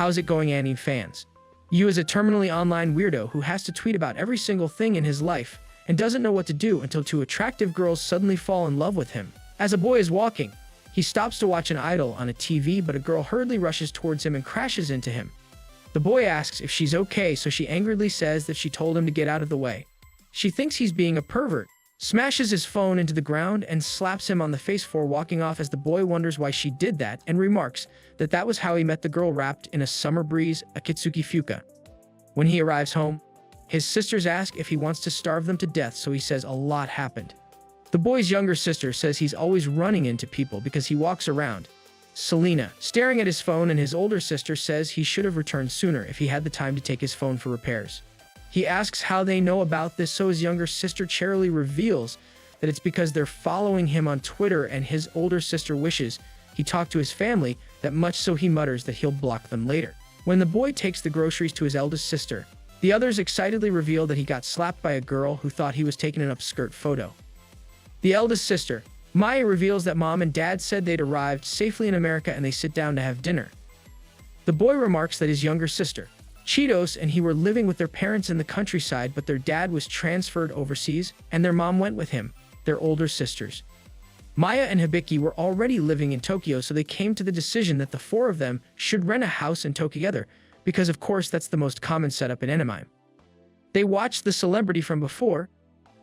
How's it going, anime fans? Yu is a terminally online weirdo who has to tweet about every single thing in his life and doesn't know what to do until two attractive girls suddenly fall in love with him. As a boy is walking, he stops to watch an idol on a TV, but a girl hurriedly rushes towards him and crashes into him. The boy asks if she's okay, so she angrily says that she told him to get out of the way. She thinks he's being a pervert, smashes his phone into the ground, and slaps him on the face for walking off as the boy wonders why she did that and remarks that that was how he met the girl wrapped in a summer breeze, Akitsuki Fuka. When he arrives home, his sisters ask if he wants to starve them to death, so he says a lot happened. The boy's younger sister says he's always running into people because he walks around. Selena, staring at his phone, and his older sister says he should have returned sooner if he had the time to take his phone for repairs. He asks how they know about this, so his younger sister cheerily reveals that it's because they're following him on Twitter, and his older sister wishes he talked to his family that much, so he mutters that he'll block them later. When the boy takes the groceries to his eldest sister, the others excitedly reveal that he got slapped by a girl who thought he was taking an upskirt photo. The eldest sister, Maya, reveals that mom and dad said they'd arrived safely in America and they sit down to have dinner. The boy remarks that his younger sister, Cheetos, and he were living with their parents in the countryside, but their dad was transferred overseas and their mom went with him, their older sisters. Maya and Hibiki were already living in Tokyo, so they came to the decision that the four of them should rent a house in Tokyo together, because of course that's the most common setup in anime. They watched the celebrity from before,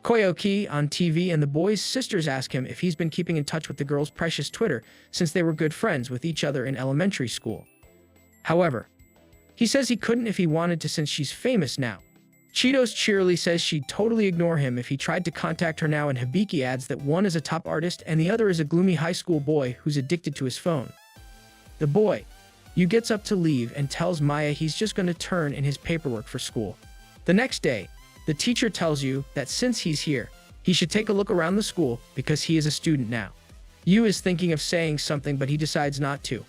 Koyoki, on TV, and the boy's sisters ask him if he's been keeping in touch with the girl's precious Twitter since they were good friends with each other in elementary school. However, he says he couldn't if he wanted to since she's famous now. Cheetos cheerily says she'd totally ignore him if he tried to contact her now, and Hibiki adds that one is a top artist and the other is a gloomy high school boy who's addicted to his phone. The boy, Yu, gets up to leave and tells Maya he's just going to turn in his paperwork for school. The next day, the teacher tells Yu that since he's here, he should take a look around the school because he is a student now. Yu is thinking of saying something, but he decides not to.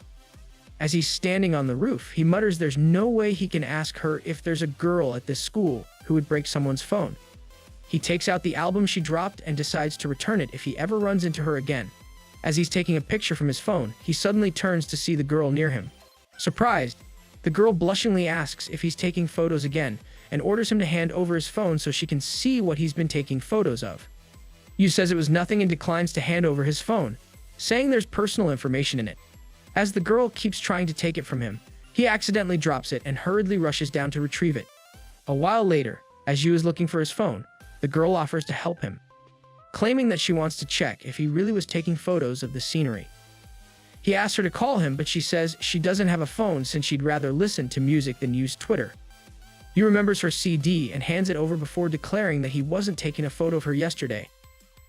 As he's standing on the roof, he mutters there's no way he can ask her if there's a girl at this school who would break someone's phone. He takes out the album she dropped and decides to return it if he ever runs into her again. As he's taking a picture from his phone, he suddenly turns to see the girl near him. Surprised, the girl blushingly asks if he's taking photos again and orders him to hand over his phone so she can see what he's been taking photos of. Yu says it was nothing and declines to hand over his phone, saying there's personal information in it. As the girl keeps trying to take it from him, he accidentally drops it and hurriedly rushes down to retrieve it. A while later, as Yu is looking for his phone, the girl offers to help him, claiming that she wants to check if he really was taking photos of the scenery. He asks her to call him, but she says she doesn't have a phone since she'd rather listen to music than use Twitter. Yu remembers her CD and hands it over before declaring that he wasn't taking a photo of her yesterday.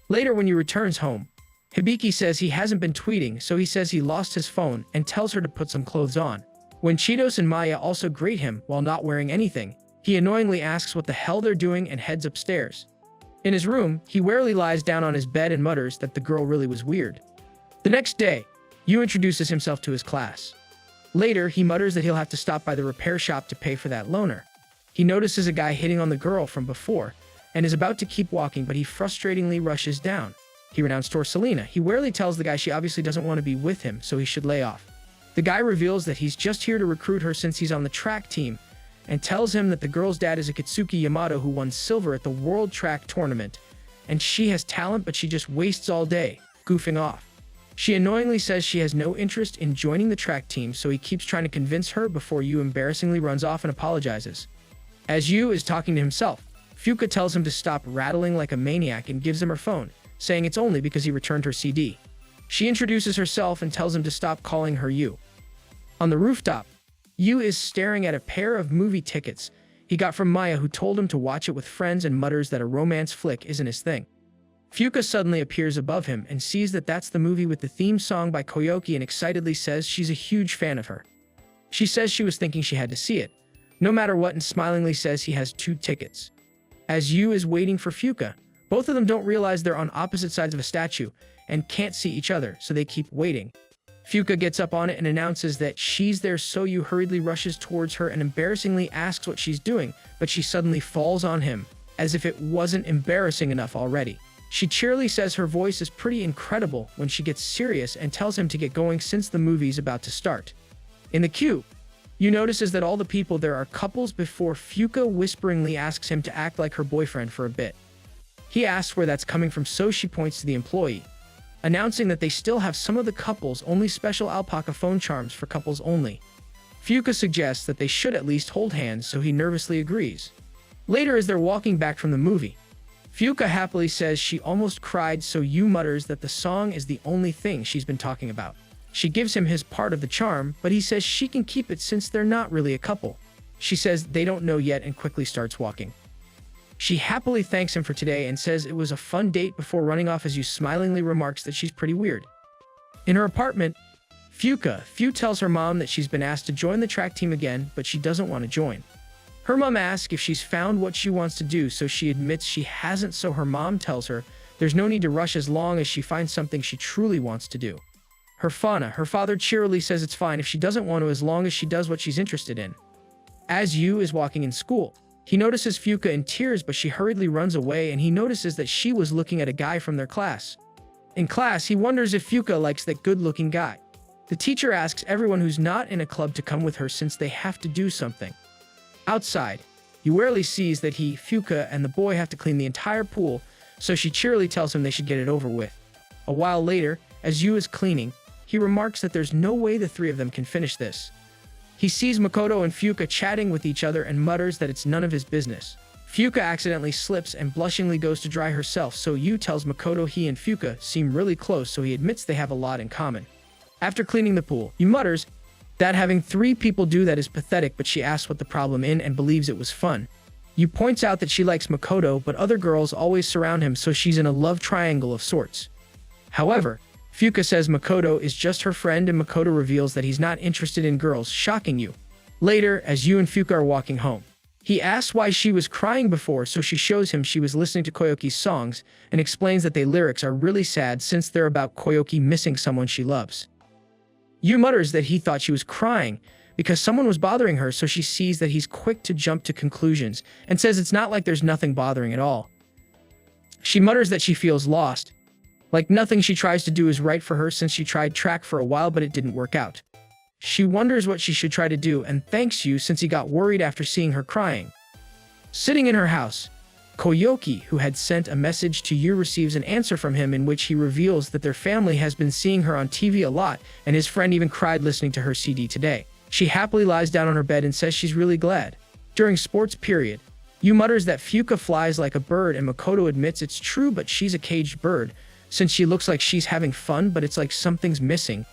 Later, when Yu returns home, Hibiki says he hasn't been tweeting, so he says he lost his phone and tells her to put some clothes on. When Cheetos and Maya also greet him while not wearing anything, he annoyingly asks what the hell they're doing and heads upstairs. In his room, he warily lies down on his bed and mutters that the girl really was weird. The next day, Yu introduces himself to his class. Later, he mutters that he'll have to stop by the repair shop to pay for that loaner. He notices a guy hitting on the girl from before and is about to keep walking, but he frustratingly rushes down. He renounced to Selena. He warily tells the guy she obviously doesn't want to be with him, so he should lay off. The guy reveals that he's just here to recruit her since he's on the track team, and tells him that the girl's dad is Akitsuki Yamato, who won silver at the World Track Tournament, and she has talent, but she just wastes all day, goofing off. She annoyingly says she has no interest in joining the track team, so he keeps trying to convince her before Yu embarrassingly runs off and apologizes. As Yu is talking to himself, Fuka tells him to stop rattling like a maniac and gives him her phone, saying it's only because he returned her CD. She introduces herself and tells him to stop calling her Yu. On the rooftop, Yu is staring at a pair of movie tickets he got from Maya, who told him to watch it with friends, and mutters that a romance flick isn't his thing. Fuka suddenly appears above him and sees that that's the movie with the theme song by Koyoki and excitedly says she's a huge fan of her. She says she was thinking she had to see it, no matter what, and smilingly says he has 2 tickets. As Yu is waiting for Fuka, both of them don't realize they're on opposite sides of a statue and can't see each other, so they keep waiting. Fuka gets up on it and announces that she's there, so Yu hurriedly rushes towards her and embarrassingly asks what she's doing, but she suddenly falls on him, as if it wasn't embarrassing enough already. She cheerily says her voice is pretty incredible when she gets serious and tells him to get going since the movie's about to start. In the queue, Yu notices that all the people there are couples before Fuka whisperingly asks him to act like her boyfriend for a bit. He asks where that's coming from, so she points to the employee, announcing that they still have some of the couples only special alpaca phone charms for couples only. Fuka suggests that they should at least hold hands, so he nervously agrees. Later, as they're walking back from the movie, Fuka happily says she almost cried, so Yu mutters that the song is the only thing she's been talking about. She gives him his part of the charm, but he says she can keep it since they're not really a couple. She says they don't know yet and quickly starts walking. She happily thanks him for today and says it was a fun date before running off, as Yu smilingly remarks that she's pretty weird. In her apartment, Fu tells her mom that she's been asked to join the track team again, but she doesn't want to join. Her mom asks if she's found what she wants to do, so she admits she hasn't, so her mom tells her there's no need to rush as long as she finds something she truly wants to do. Her father cheerily says it's fine if she doesn't want to, as long as she does what she's interested in. As Yu is walking in school, he notices Fuka in tears, but she hurriedly runs away, and he notices that she was looking at a guy from their class. In class, he wonders if Fuka likes that good-looking guy. The teacher asks everyone who's not in a club to come with her since they have to do something. Outside, Yu rarely sees that Fuka and the boy have to clean the entire pool, so she cheerily tells him they should get it over with. A while later, as Yu is cleaning, he remarks that there's no way the three of them can finish this. He sees Makoto and Fuka chatting with each other and mutters that it's none of his business. Fuka accidentally slips and blushingly goes to dry herself, so Yu tells Makoto he and Fuka seem really close, so he admits they have a lot in common. After cleaning the pool, Yu mutters that having 3 people do that is pathetic, but she asks what the problem is and believes it was fun. Yu points out that she likes Makoto, but other girls always surround him, so she's in a love triangle of sorts. However, Fuka says Makoto is just her friend, and Makoto reveals that he's not interested in girls, shocking Yu. Later, as Yu and Fuka are walking home, he asks why she was crying before, so she shows him she was listening to Koyoki's songs and explains that the lyrics are really sad since they're about Koyoki missing someone she loves. Yu mutters that he thought she was crying because someone was bothering her, so she sees that he's quick to jump to conclusions and says it's not like there's nothing bothering at all. She mutters that she feels lost, like nothing she tries to do is right for her since she tried track for a while but it didn't work out. She wonders what she should try to do and thanks Yu since he got worried after seeing her crying. Sitting in her house, Koyoki, who had sent a message to Yu, receives an answer from him in which he reveals that their family has been seeing her on TV a lot and his friend even cried listening to her CD today. She happily lies down on her bed and says she's really glad. During sports period, Yu mutters that Fuka flies like a bird and Makoto admits it's true, but she's a caged bird since she looks like she's having fun, but it's like something's missing.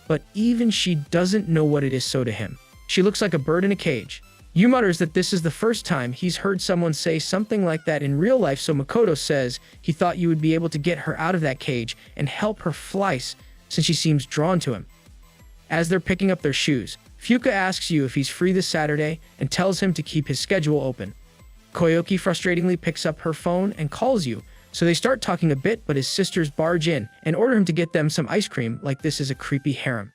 But even she doesn't know what it is, so to him, she looks like a bird in a cage. Yu mutters that this is the first time he's heard someone say something like that in real life, so Makoto says he thought you would be able to get her out of that cage and help her fly since she seems drawn to him. As they're picking up their shoes, Fuka asks Yu if he's free this Saturday and tells him to keep his schedule open. Koyoki frustratingly picks up her phone and calls Yu, so they start talking a bit, but his sisters barge in and order him to get them some ice cream like this is a creepy harem.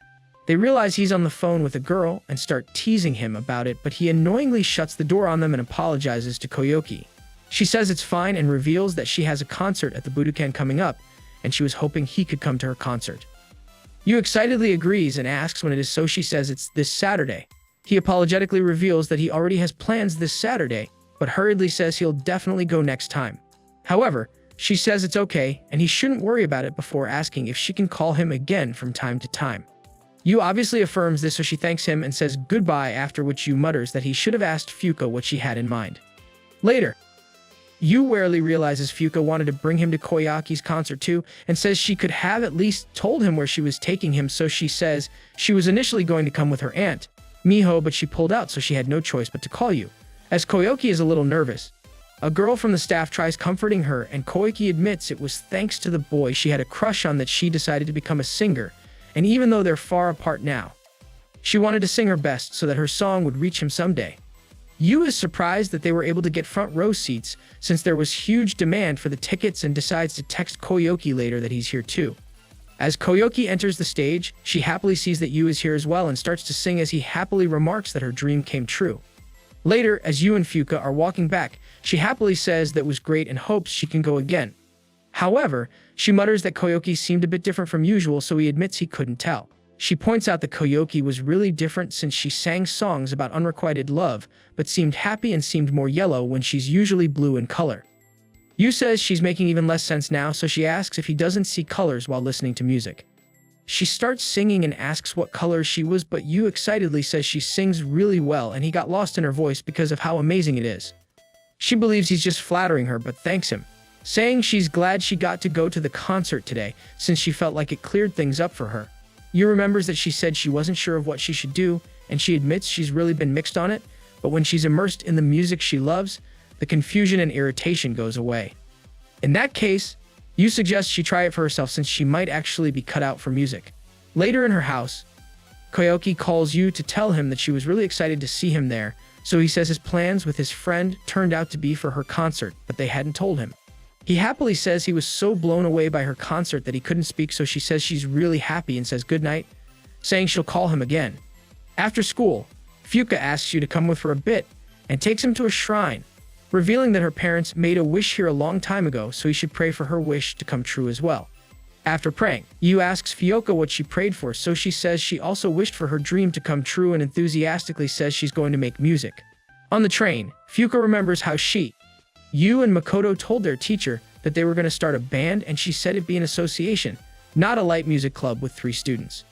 They realize he's on the phone with a girl and start teasing him about it, but he annoyingly shuts the door on them and apologizes to Koyoki. She says it's fine and reveals that she has a concert at the Budokan coming up, and she was hoping he could come to her concert. Yu excitedly agrees and asks when it is, so she says it's this Saturday. He apologetically reveals that he already has plans this Saturday, but hurriedly says he'll definitely go next time. However, she says it's okay and he shouldn't worry about it before asking if she can call him again from time to time. Yu obviously affirms this, so she thanks him and says goodbye, after which Yu mutters that he should have asked Fuka what she had in mind. Later, Yu warily realizes Fuka wanted to bring him to Koyaki's concert too and says she could have at least told him where she was taking him, so she says she was initially going to come with her aunt, Miho, but she pulled out, so she had no choice but to call Yu. As Koyoki is a little nervous, a girl from the staff tries comforting her, and Koyoki admits it was thanks to the boy she had a crush on that she decided to become a singer, and even though they're far apart now, she wanted to sing her best so that her song would reach him someday. Yu is surprised that they were able to get front row seats since there was huge demand for the tickets and decides to text Koyoki later that he's here too. As Koyoki enters the stage, she happily sees that Yu is here as well and starts to sing as he happily remarks that her dream came true. Later, as Yu and Fuka are walking back, she happily says that was great and hopes she can go again. However, she mutters that Koyoki seemed a bit different from usual, so he admits he couldn't tell. She points out that Koyoki was really different since she sang songs about unrequited love, but seemed happy and seemed more yellow when she's usually blue in color. Yu says she's making even less sense now, so she asks if he doesn't see colors while listening to music. She starts singing and asks what color she was, but Yu excitedly says she sings really well and he got lost in her voice because of how amazing it is. She believes he's just flattering her but thanks him, saying she's glad she got to go to the concert today since she felt like it cleared things up for her. Yu remembers that she said she wasn't sure of what she should do, and she admits she's really been mixed on it, but when she's immersed in the music she loves, the confusion and irritation goes away. In that case, Yu suggests she try it for herself since she might actually be cut out for music. Later in her house, Koyoki calls Yu to tell him that she was really excited to see him there, so he says his plans with his friend turned out to be for her concert, but they hadn't told him. He happily says he was so blown away by her concert that he couldn't speak, so she says she's really happy and says goodnight, saying she'll call him again. After school, Fuka asks Yu to come with her a bit and takes him to a shrine, revealing that her parents made a wish here a long time ago, so he should pray for her wish to come true as well. After praying, Yu asks Fuka what she prayed for, so she says she also wished for her dream to come true and enthusiastically says she's going to make music. On the train, Fuka remembers how she, Yu and Makoto told their teacher that they were going to start a band, and she said it'd be an association, not a light music club with 3 students.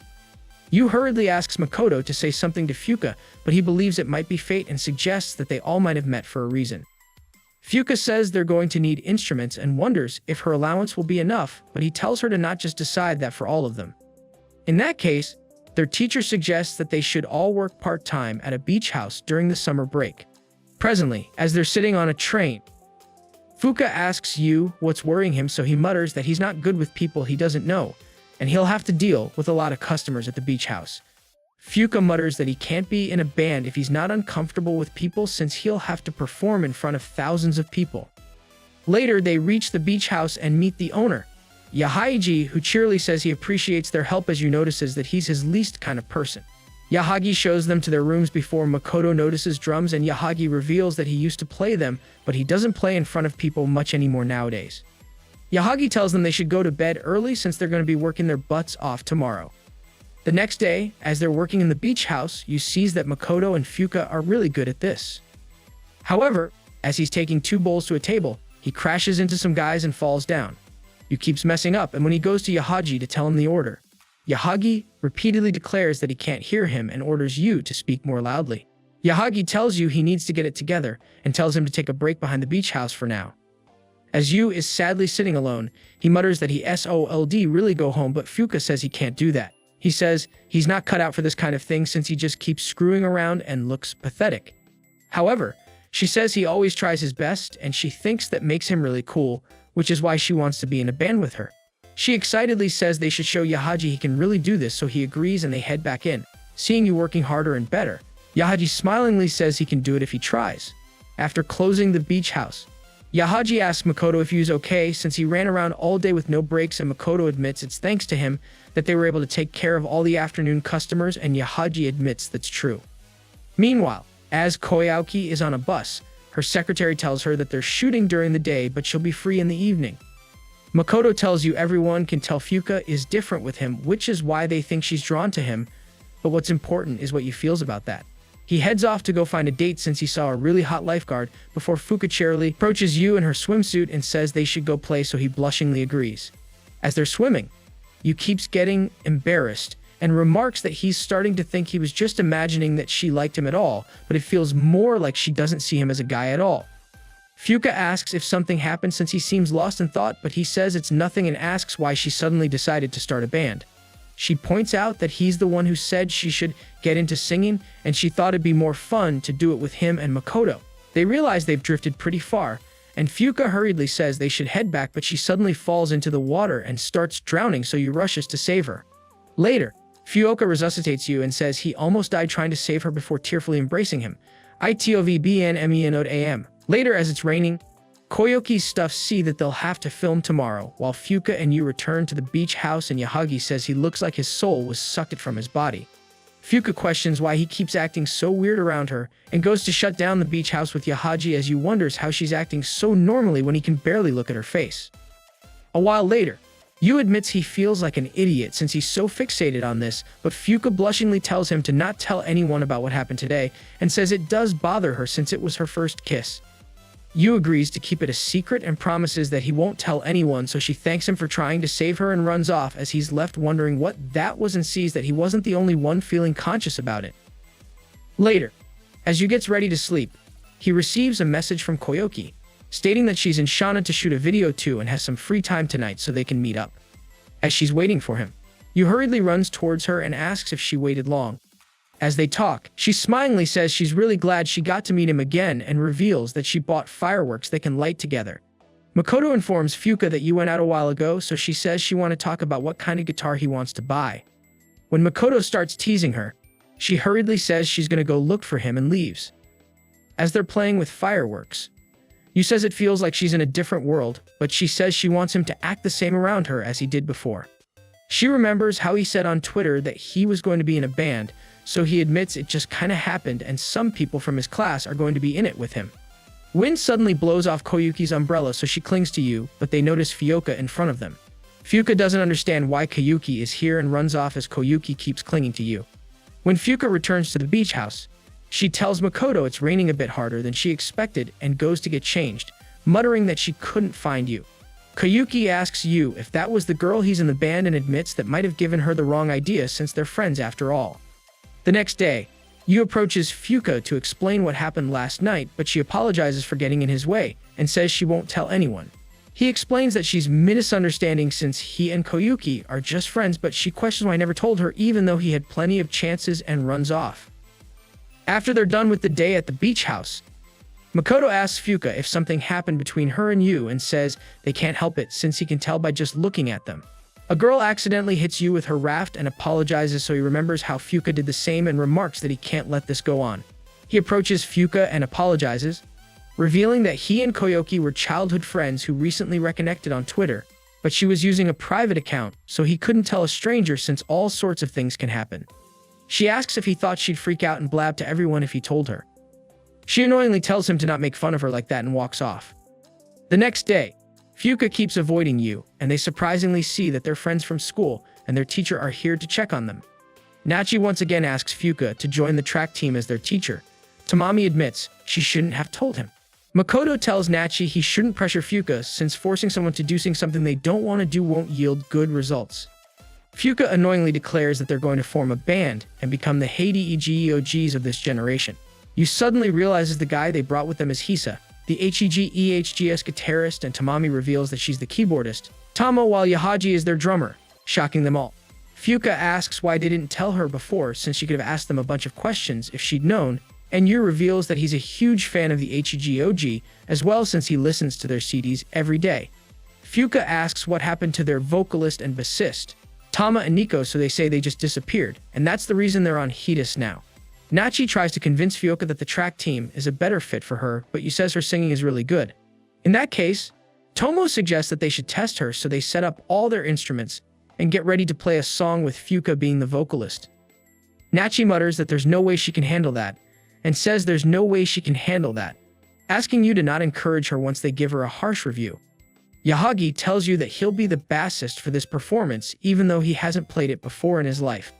Yu hurriedly asks Makoto to say something to Fuka, but he believes it might be fate and suggests that they all might have met for a reason. Fuka says they're going to need instruments and wonders if her allowance will be enough, but he tells her to not just decide that for all of them. In that case, their teacher suggests that they should all work part-time at a beach house during the summer break. Presently, as they're sitting on a train, Fuka asks Yu what's worrying him, so he mutters that he's not good with people he doesn't know, and he'll have to deal with a lot of customers at the beach house. Fuka mutters that he can't be in a band if he's not uncomfortable with people since he'll have to perform in front of thousands of people. Later, they reach the beach house and meet the owner, Yahaiji, who cheerily says he appreciates their help as Yu notices that he's his least kind of person. Yahagi shows them to their rooms before Makoto notices drums, and Yahagi reveals that he used to play them, but he doesn't play in front of people much anymore nowadays. Yahagi tells them they should go to bed early since they're going to be working their butts off tomorrow. The next day, as they're working in the beach house, Yu sees that Makoto and Fuka are really good at this. However, as he's taking 2 bowls to a table, he crashes into some guys and falls down. Yu keeps messing up, and when he goes to Yahaji to tell him the order, Yahagi repeatedly declares that he can't hear him and orders Yu to speak more loudly. Yahagi tells Yu he needs to get it together and tells him to take a break behind the beach house for now. As Yu is sadly sitting alone, he mutters that he SOLD really go home, but Fuka says he can't do that. He says he's not cut out for this kind of thing since he just keeps screwing around and looks pathetic. However, she says he always tries his best and she thinks that makes him really cool, which is why she wants to be in a band with her. She excitedly says they should show Yahaji he can really do this, so he agrees and they head back in. Seeing Yu working harder and better, Yahaji smilingly says he can do it if he tries. After closing the beach house, Yahaji asks Makoto if Yu's okay since he ran around all day with no breaks, and Makoto admits it's thanks to him that they were able to take care of all the afternoon customers, and Yahaji admits that's true. Meanwhile, as Koyauki is on a bus, her secretary tells her that they're shooting during the day but she'll be free in the evening. Makoto tells Yu everyone can tell Fuka is different with him, which is why they think she's drawn to him, but what's important is what Yu feels about that. He heads off to go find a date since he saw a really hot lifeguard before Fuka cheerily approaches Yu in her swimsuit and says they should go play, so he blushingly agrees. As they're swimming, Yu keeps getting embarrassed and remarks that he's starting to think he was just imagining that she liked him at all, but it feels more like she doesn't see him as a guy at all. Fuka asks if something happened since he seems lost in thought, but he says it's nothing and asks why she suddenly decided to start a band. She points out that he's the one who said she should get into singing, and she thought it'd be more fun to do it with him and Makoto. They realize they've drifted pretty far, and Fuka hurriedly says they should head back, but she suddenly falls into the water and starts drowning, so Yu rushes to save her. Later, Fuoka resuscitates Yu and says he almost died trying to save her before tearfully embracing him. ITOVBNMENODAM. Later, as it's raining, Koyoki's stuff see that they'll have to film tomorrow, while Fuka and Yu return to the beach house, and Yahagi says he looks like his soul was sucked from his body. Fuka questions why he keeps acting so weird around her and goes to shut down the beach house with Yahaji, as Yu wonders how she's acting so normally when he can barely look at her face. A while later, Yu admits he feels like an idiot since he's so fixated on this, but Fuka blushingly tells him to not tell anyone about what happened today and says it does bother her since it was her first kiss. Yu agrees to keep it a secret and promises that he won't tell anyone, so she thanks him for trying to save her and runs off as he's left wondering what that was and sees that he wasn't the only one feeling conscious about it. Later, as Yu gets ready to sleep, he receives a message from Koyuki, stating that she's in Shana to shoot a video too and has some free time tonight so they can meet up. As she's waiting for him, Yu hurriedly runs towards her and asks if she waited long. As they talk, she smilingly says she's really glad she got to meet him again and reveals that she bought fireworks they can light together. Makoto informs Fuka that Yu went out a while ago, so she says she wants to talk about what kind of guitar he wants to buy. When Makoto starts teasing her, she hurriedly says she's going to go look for him and leaves. As they're playing with fireworks, Yu says it feels like she's in a different world, but she says she wants him to act the same around her as he did before. She remembers how he said on Twitter that he was going to be in a band, so he admits it just kinda happened and some people from his class are going to be in it with him. Wind suddenly blows off Koyuki's umbrella, so she clings to Yu, but they notice Fuka in front of them. Fuka doesn't understand why Koyuki is here and runs off as Koyuki keeps clinging to Yu. When Fuka returns to the beach house, she tells Makoto it's raining a bit harder than she expected and goes to get changed, muttering that she couldn't find Yu. Koyuki asks Yu if that was the girl he's in the band and admits that might have given her the wrong idea since they're friends after all. The next day, Yu approaches Fuka to explain what happened last night, but she apologizes for getting in his way and says she won't tell anyone. He explains that she's misunderstanding since he and Koyuki are just friends, but she questions why I never told her even though he had plenty of chances and runs off. After they're done with the day at the beach house, Makoto asks Fuka if something happened between her and Yu and says they can't help it since he can tell by just looking at them. A girl accidentally hits Yu with her raft and apologizes, so he remembers how Fuka did the same and remarks that he can't let this go on. He approaches Fuka and apologizes, revealing that he and Koyuki were childhood friends who recently reconnected on Twitter, but she was using a private account, so he couldn't tell a stranger since all sorts of things can happen. She asks if he thought she'd freak out and blab to everyone if he told her. She annoyingly tells him to not make fun of her like that and walks off. The next day, Fuka keeps avoiding Yu, and they surprisingly see that they're friends from school and their teacher are here to check on them. Nachi once again asks Fuka to join the track team as their teacher. Tamami admits she shouldn't have told him. Makoto tells Nachi he shouldn't pressure Fuka since forcing someone to do something they don't want to do won't yield good results. Fuka annoyingly declares that they're going to form a band and become the Heidi EGEOGs of this generation. Yu suddenly realizes the guy they brought with them is Hisa, the HEGEHGS guitarist, and Tamami reveals that she's the keyboardist, Tama, while Yahaji is their drummer, shocking them all. Fuka asks why they didn't tell her before since she could have asked them a bunch of questions if she'd known, and Yu reveals that he's a huge fan of the HEGOG as well since he listens to their CDs every day. Fuka asks what happened to their vocalist and bassist, Tama and Nico, so they say they just disappeared, and that's the reason they're on hiatus now. Nachi tries to convince Fuka that the track team is a better fit for her, but Yu says her singing is really good. In that case, Tomo suggests that they should test her, so they set up all their instruments and get ready to play a song with Fuka being the vocalist. Nachi mutters that there's no way she can handle that, and says there's no way she can handle that, asking Yu to not encourage her once they give her a harsh review. Yahagi tells Yu that he'll be the bassist for this performance even though he hasn't played it before in his life.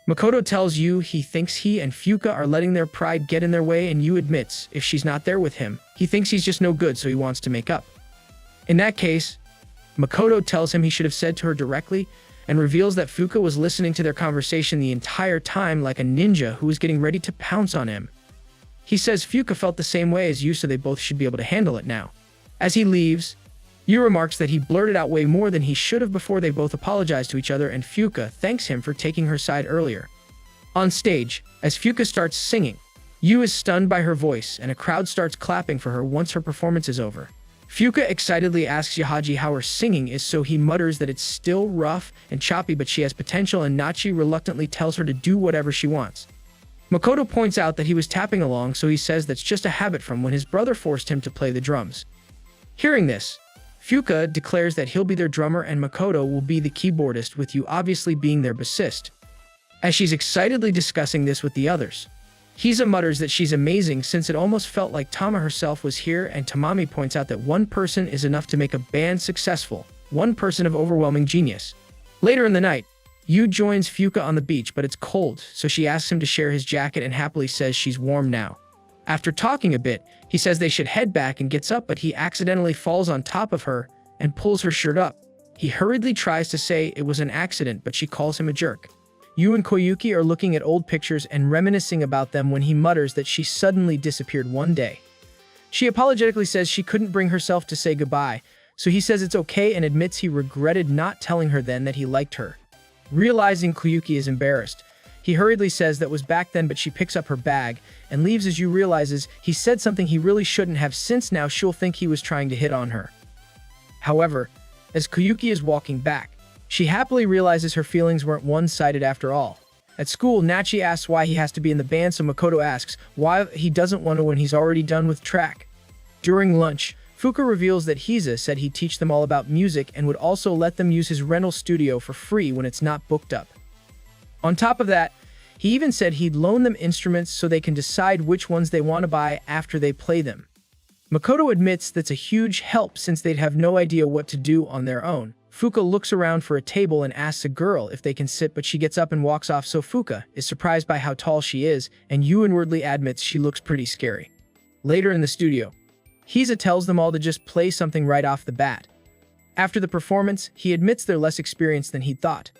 Makoto tells Yu he thinks he and Fuka are letting their pride get in their way, and Yu admits if she's not there with him, he thinks he's just no good, so he wants to make up. In that case, Makoto tells him he should have said to her directly and reveals that Fuka was listening to their conversation the entire time like a ninja who was getting ready to pounce on him. He says Fuka felt the same way as Yu, so they both should be able to handle it now. As he leaves, Yu remarks that he blurted out way more than he should have before they both apologize to each other, and Fuka thanks him for taking her side earlier. On stage, as Fuka starts singing, Yu is stunned by her voice and a crowd starts clapping for her once her performance is over. Fuka excitedly asks Yahaji how her singing is, so he mutters that it's still rough and choppy but she has potential, and Nachi reluctantly tells her to do whatever she wants. Makoto points out that he was tapping along, so he says that's just a habit from when his brother forced him to play the drums. Hearing this, Fuka declares that he'll be their drummer and Makoto will be the keyboardist, with Yu obviously being their bassist. As she's excitedly discussing this with the others, Hisa mutters that she's amazing since it almost felt like Tama herself was here, and Tamami points out that one person is enough to make a band successful, one person of overwhelming genius. Later in the night, Yu joins Fuka on the beach, but it's cold, so she asks him to share his jacket and happily says she's warm now. After talking a bit, he says they should head back and gets up, but he accidentally falls on top of her and pulls her shirt up. He hurriedly tries to say it was an accident, but she calls him a jerk. Yu and Koyuki are looking at old pictures and reminiscing about them when he mutters that she suddenly disappeared one day. She apologetically says she couldn't bring herself to say goodbye, so he says it's okay and admits he regretted not telling her then that he liked her. Realizing Koyuki is embarrassed, he hurriedly says that was back then, but she picks up her bag and leaves as Yu realizes he said something he really shouldn't have, since now she'll think he was trying to hit on her. However, as Koyuki is walking back, she happily realizes her feelings weren't one-sided after all. At school, Nachi asks why he has to be in the band, so Makoto asks why he doesn't want to when he's already done with track. During lunch, Fuka reveals that Rizz said he'd teach them all about music and would also let them use his rental studio for free when it's not booked up. On top of that, he even said he'd loan them instruments so they can decide which ones they want to buy after they play them. Makoto admits that's a huge help since they'd have no idea what to do on their own. Fuka looks around for a table and asks a girl if they can sit, but she gets up and walks off, so Fuka is surprised by how tall she is, and Yu inwardly admits she looks pretty scary. Later in the studio, Rizz tells them all to just play something right off the bat. After the performance, he admits they're less experienced than he'd thought.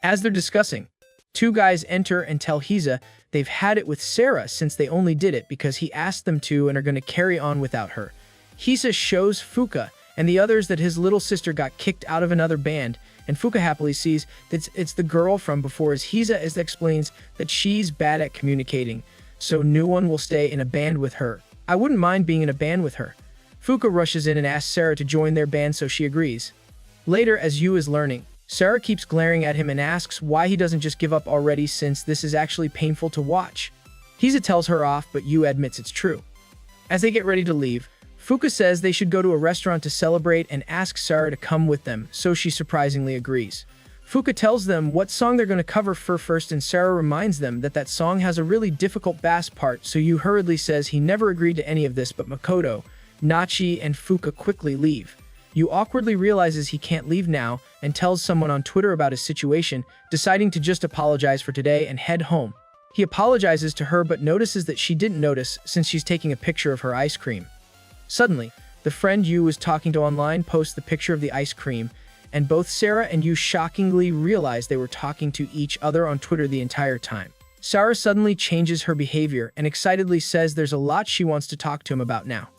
As they're discussing, two guys enter and tell Rizz they've had it with Sarah since they only did it because he asked them to and are going to carry on without her. Rizz shows Fuka and the others that his little sister got kicked out of another band, and Fuka happily sees that it's the girl from before, as Rizz explains that she's bad at communicating, so no one will stay in a band with her. I wouldn't mind being in a band with her. Fuka rushes in and asks Sarah to join their band, so she agrees. Later, as Yu is learning, Sarah keeps glaring at him and asks why he doesn't just give up already, since this is actually painful to watch. Rizz tells her off, but Yu admits it's true. As they get ready to leave, Fuka says they should go to a restaurant to celebrate and asks Sarah to come with them, so she surprisingly agrees. Fuka tells them what song they're going to cover first, and Sarah reminds them that that song has a really difficult bass part, so Yu hurriedly says he never agreed to any of this, but Makoto, Nachi, and Fuka quickly leave. Yu awkwardly realizes he can't leave now and tells someone on Twitter about his situation, deciding to just apologize for today and head home. He apologizes to her but notices that she didn't notice since she's taking a picture of her ice cream. Suddenly, the friend Yu was talking to online posts the picture of the ice cream, and both Sarah and Yu shockingly realize they were talking to each other on Twitter the entire time. Sarah suddenly changes her behavior and excitedly says there's a lot she wants to talk to him about now.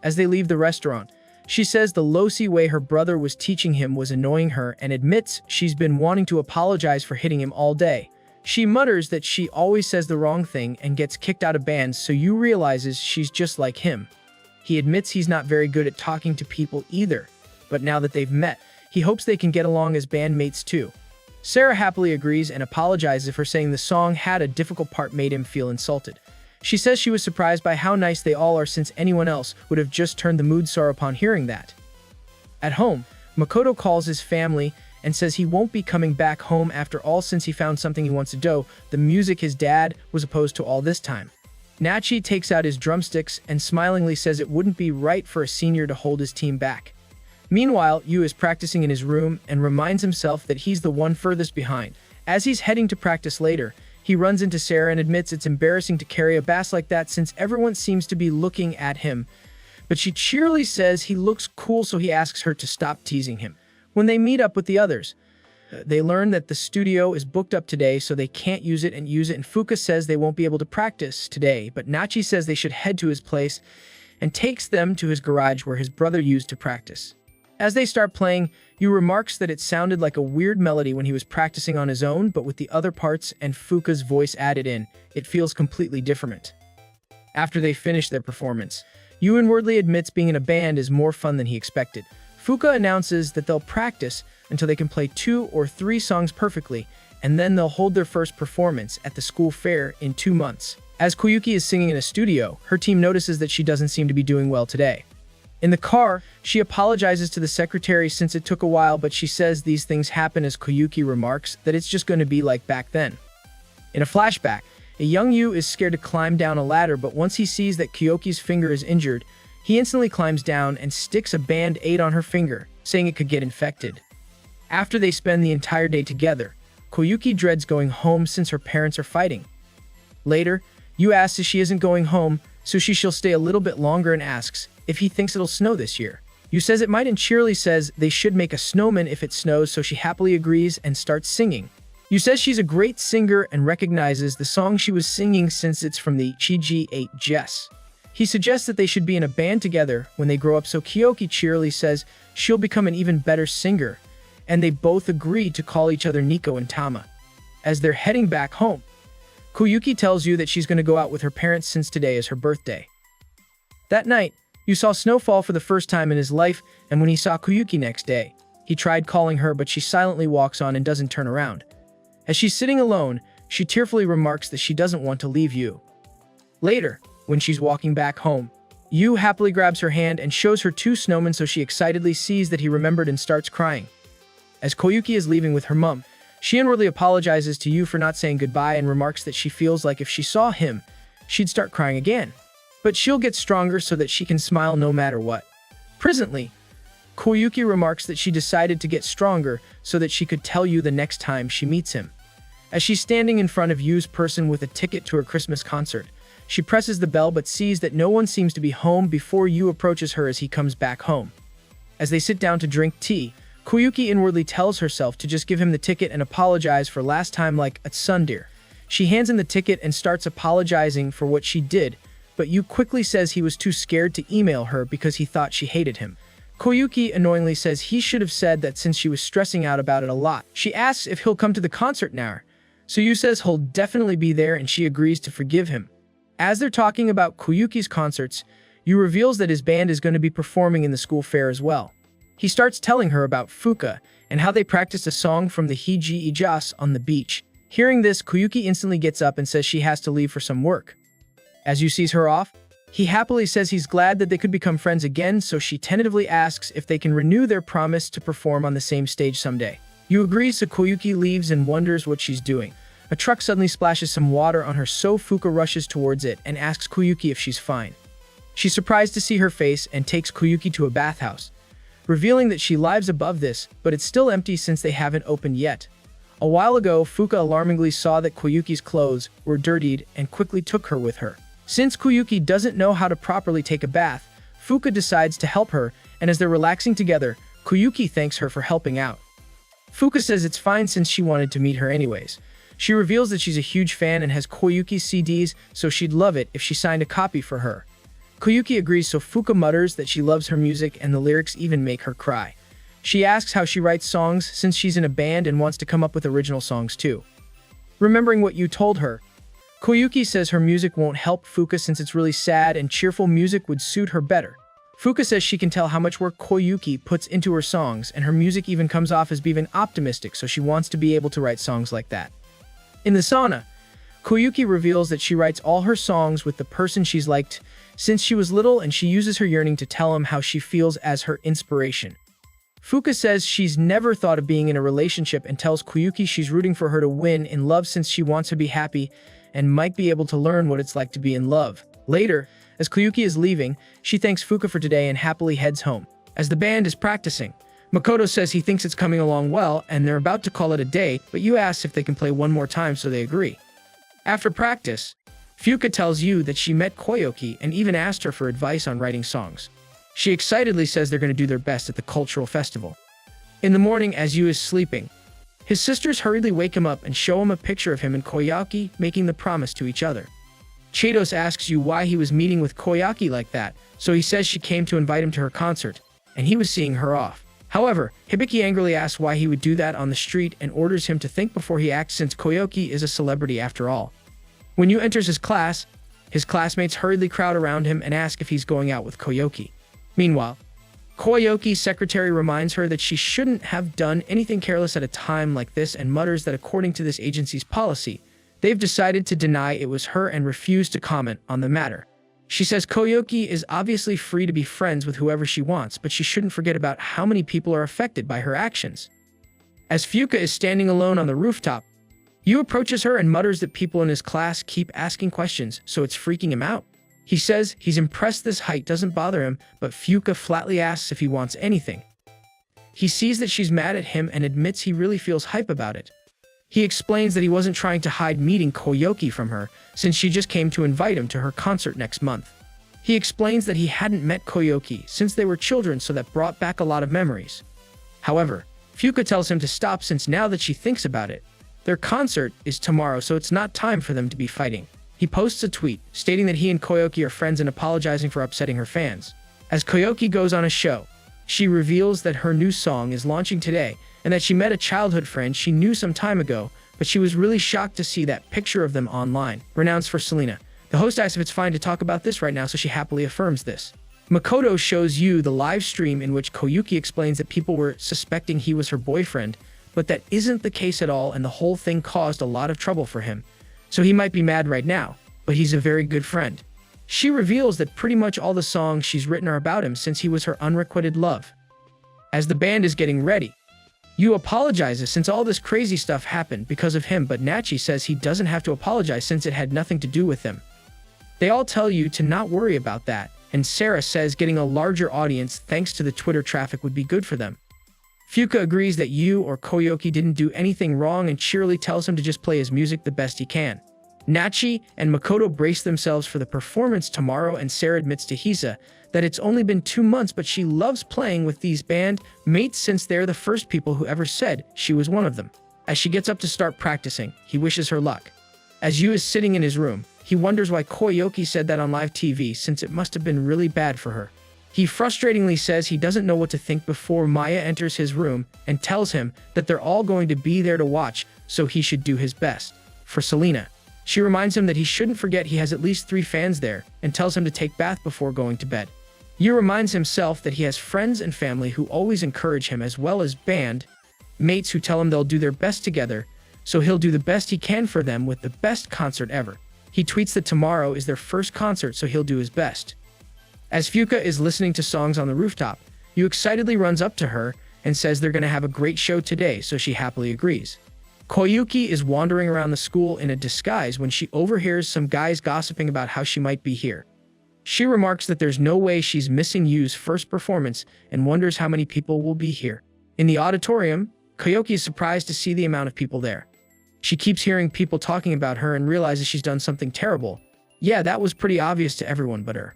As they leave the restaurant, she says the low-key way her brother was teaching him was annoying her and admits she's been wanting to apologize for hitting him all day. She mutters that she always says the wrong thing and gets kicked out of bands, so Yu realizes she's just like him. He admits he's not very good at talking to people either, but now that they've met, he hopes they can get along as bandmates too. Sarah happily agrees and apologizes for saying the song had a difficult part made him feel insulted. She says she was surprised by how nice they all are, since anyone else would have just turned the mood sour upon hearing that. At home, Makoto calls his family and says he won't be coming back home after all since he found something he wants to do, the music his dad was opposed to all this time. Nachi takes out his drumsticks and smilingly says it wouldn't be right for a senior to hold his team back. Meanwhile, Yu is practicing in his room and reminds himself that he's the one furthest behind. As he's heading to practice later, he runs into Sarah and admits it's embarrassing to carry a bass like that since everyone seems to be looking at him. But she cheerily says he looks cool, so he asks her to stop teasing him. When they meet up with the others, they learn that the studio is booked up today, so they can't use it, and Fuka says they won't be able to practice today, but Nachi says they should head to his place and takes them to his garage where his brother used to practice. As they start playing, Yu remarks that it sounded like a weird melody when he was practicing on his own, but with the other parts and Fuka's voice added in, it feels completely different. After they finish their performance, Yu inwardly admits being in a band is more fun than he expected. Fuka announces that they'll practice until they can play 2 or 3 songs perfectly, and then they'll hold their first performance at the school fair in 2 months. As Koyuki is singing in a studio, her team notices that she doesn't seem to be doing well today. In the car, she apologizes to the secretary since it took a while, but she says these things happen as Koyuki remarks that it's just going to be like back then. In a flashback, a young Yu is scared to climb down a ladder, but once he sees that Koyuki's finger is injured, he instantly climbs down and sticks a band-aid on her finger. saying it could get infected. After they spend the entire day together, Koyuki dreads going home since her parents are fighting. Later, Yu asks if she isn't going home, so she'll stay a little bit longer and asks if he thinks it'll snow this year. Yu says it might and cheerily says they should make a snowman if it snows, so she happily agrees and starts singing. Yu says she's a great singer and recognizes the song she was singing since it's from the Chiji 8 Jess. He suggests that they should be in a band together when they grow up, so Kyoki cheerily says she'll become an even better singer, and they both agree to call each other Nico and Tama. As they're heading back home, Koyuki tells Yu that she's going to go out with her parents since today is her birthday. That night, Yu saw snowfall for the first time in his life, and when he saw Koyuki next day, he tried calling her, but she silently walks on and doesn't turn around. As she's sitting alone, she tearfully remarks that she doesn't want to leave Yu. Later, when she's walking back home, Yu happily grabs her hand and shows her 2 snowmen, so she excitedly sees that he remembered and starts crying. As Koyuki is leaving with her mom, she inwardly apologizes to Yu for not saying goodbye and remarks that she feels like if she saw him, she'd start crying again. But she'll get stronger so that she can smile no matter what. Presently, Koyuki remarks that she decided to get stronger so that she could tell Yu the next time she meets him. As she's standing in front of Yu's person with a ticket to her Christmas concert, she presses the bell but sees that no one seems to be home before Yu approaches her as he comes back home. As they sit down to drink tea, Koyuki inwardly tells herself to just give him the ticket and apologize for last time like a tsundere. She hands him the ticket and starts apologizing for what she did, but Yu quickly says he was too scared to email her because he thought she hated him. Koyuki annoyingly says he should have said that since she was stressing out about it a lot. She asks if he'll come to the concert now, so Yu says he'll definitely be there and she agrees to forgive him. As they're talking about Koyuki's concerts, Yu reveals that his band is going to be performing in the school fair as well. He starts telling her about Fuka and how they practiced a song from the Hiji Ijas on the beach. Hearing this, Koyuki instantly gets up and says she has to leave for some work. As Yu sees her off, he happily says he's glad that they could become friends again, so she tentatively asks if they can renew their promise to perform on the same stage someday. Yu agrees, so Koyuki leaves and wonders what she's doing. A truck suddenly splashes some water on her, so Fuka rushes towards it and asks Koyuki if she's fine. She's surprised to see her face and takes Koyuki to a bathhouse, revealing that she lives above this, but it's still empty since they haven't opened yet. A while ago, Fuka alarmingly saw that Koyuki's clothes were dirtied and quickly took her with her. Since Koyuki doesn't know how to properly take a bath, Fuka decides to help her, and as they're relaxing together, Koyuki thanks her for helping out. Fuka says it's fine since she wanted to meet her anyways. She reveals that she's a huge fan and has Koyuki's CDs, so she'd love it if she signed a copy for her. Koyuki agrees, so Fuka mutters that she loves her music and the lyrics even make her cry. She asks how she writes songs since she's in a band and wants to come up with original songs too. Remembering what you told her, Koyuki says her music won't help Fuka since it's really sad and cheerful music would suit her better. Fuka says she can tell how much work Koyuki puts into her songs and her music even comes off as being optimistic, so she wants to be able to write songs like that. In the sauna, Koyuki reveals that she writes all her songs with the person she's liked since she was little, and she uses her yearning to tell him how she feels as her inspiration. Fuka says she's never thought of being in a relationship and tells Koyuki she's rooting for her to win in love since she wants to be happy and might be able to learn what it's like to be in love. Later, as Koyuki is leaving, she thanks Fuka for today and happily heads home. As the band is practicing, Makoto says he thinks it's coming along well and they're about to call it a day, but Yu asks if they can play one more time, so they agree. After practice, Fuka tells Yu that she met Koyuki and even asked her for advice on writing songs. She excitedly says they're going to do their best at the cultural festival. In the morning, as Yu is sleeping, his sisters hurriedly wake him up and show him a picture of him and Koyuki making the promise to each other. Chados asks Yu why he was meeting with Koyuki like that, so he says she came to invite him to her concert, and he was seeing her off. However, Hibiki angrily asks why he would do that on the street and orders him to think before he acts since Koyuki is a celebrity after all. When Yu enters his class, his classmates hurriedly crowd around him and ask if he's going out with Koyuki. Meanwhile, Koyuki's secretary reminds her that she shouldn't have done anything careless at a time like this and mutters that according to this agency's policy, they've decided to deny it was her and refuse to comment on the matter. She says Koyuki is obviously free to be friends with whoever she wants, but she shouldn't forget about how many people are affected by her actions. As Fuka is standing alone on the rooftop, Yu approaches her and mutters that people in his class keep asking questions, so it's freaking him out. He says he's impressed this height doesn't bother him, but Fuka flatly asks if he wants anything. he sees that she's mad at him and admits he really feels hype about it. He explains that he wasn't trying to hide meeting Koyuki from her, since she just came to invite him to her concert next month. He explains that he hadn't met Koyuki since they were children, so that brought back a lot of memories. However, Fuka tells him to stop since now that she thinks about it, their concert is tomorrow, so it's not time for them to be fighting. He posts a tweet stating that he and Koyuki are friends and apologizing for upsetting her fans. As Koyuki goes on a show, she reveals that her new song is launching today and that she met a childhood friend she knew some time ago, but she was really shocked to see that picture of them online. Renounced for Selena. The host asks if it's fine to talk about this right now, so she happily affirms this. Makoto shows you the live stream in which Koyuki explains that people were suspecting he was her boyfriend, but that isn't the case at all, and the whole thing caused a lot of trouble for him. So he might be mad right now, but he's a very good friend. She reveals that pretty much all the songs she's written are about him since he was her unrequited love. As the band is getting ready, Yu apologizes since all this crazy stuff happened because of him, but Nachi says he doesn't have to apologize since it had nothing to do with him. They all tell you to not worry about that, and Sarah says getting a larger audience thanks to the Twitter traffic would be good for them. Fuka agrees that Yu or Koyuki didn't do anything wrong and cheerily tells him to just play his music the best he can. Nachi and Makoto brace themselves for the performance tomorrow, and Sarah admits to Hisa that it's only been 2 months, but she loves playing with these band mates since they're the first people who ever said she was one of them. As she gets up to start practicing, he wishes her luck. As Yu is sitting in his room, he wonders why Koyuki said that on live TV since it must have been really bad for her. He frustratingly says he doesn't know what to think before Maya enters his room and tells him that they're all going to be there to watch, so he should do his best. For Selena, she reminds him that he shouldn't forget he has at least 3 fans there and tells him to take bath before going to bed. Yu reminds himself that he has friends and family who always encourage him, as well as band mates who tell him they'll do their best together, so he'll do the best he can for them with the best concert ever. He tweets that tomorrow is their first concert, so he'll do his best. As Fuka is listening to songs on the rooftop, Yu excitedly runs up to her and says they're going to have a great show today, so she happily agrees. Koyuki is wandering around the school in a disguise when she overhears some guys gossiping about how she might be here. She remarks that there's no way she's missing Yu's first performance and wonders how many people will be here. In the auditorium, Koyuki is surprised to see the amount of people there. She keeps hearing people talking about her and realizes she's done something terrible. Yeah, that was pretty obvious to everyone but her.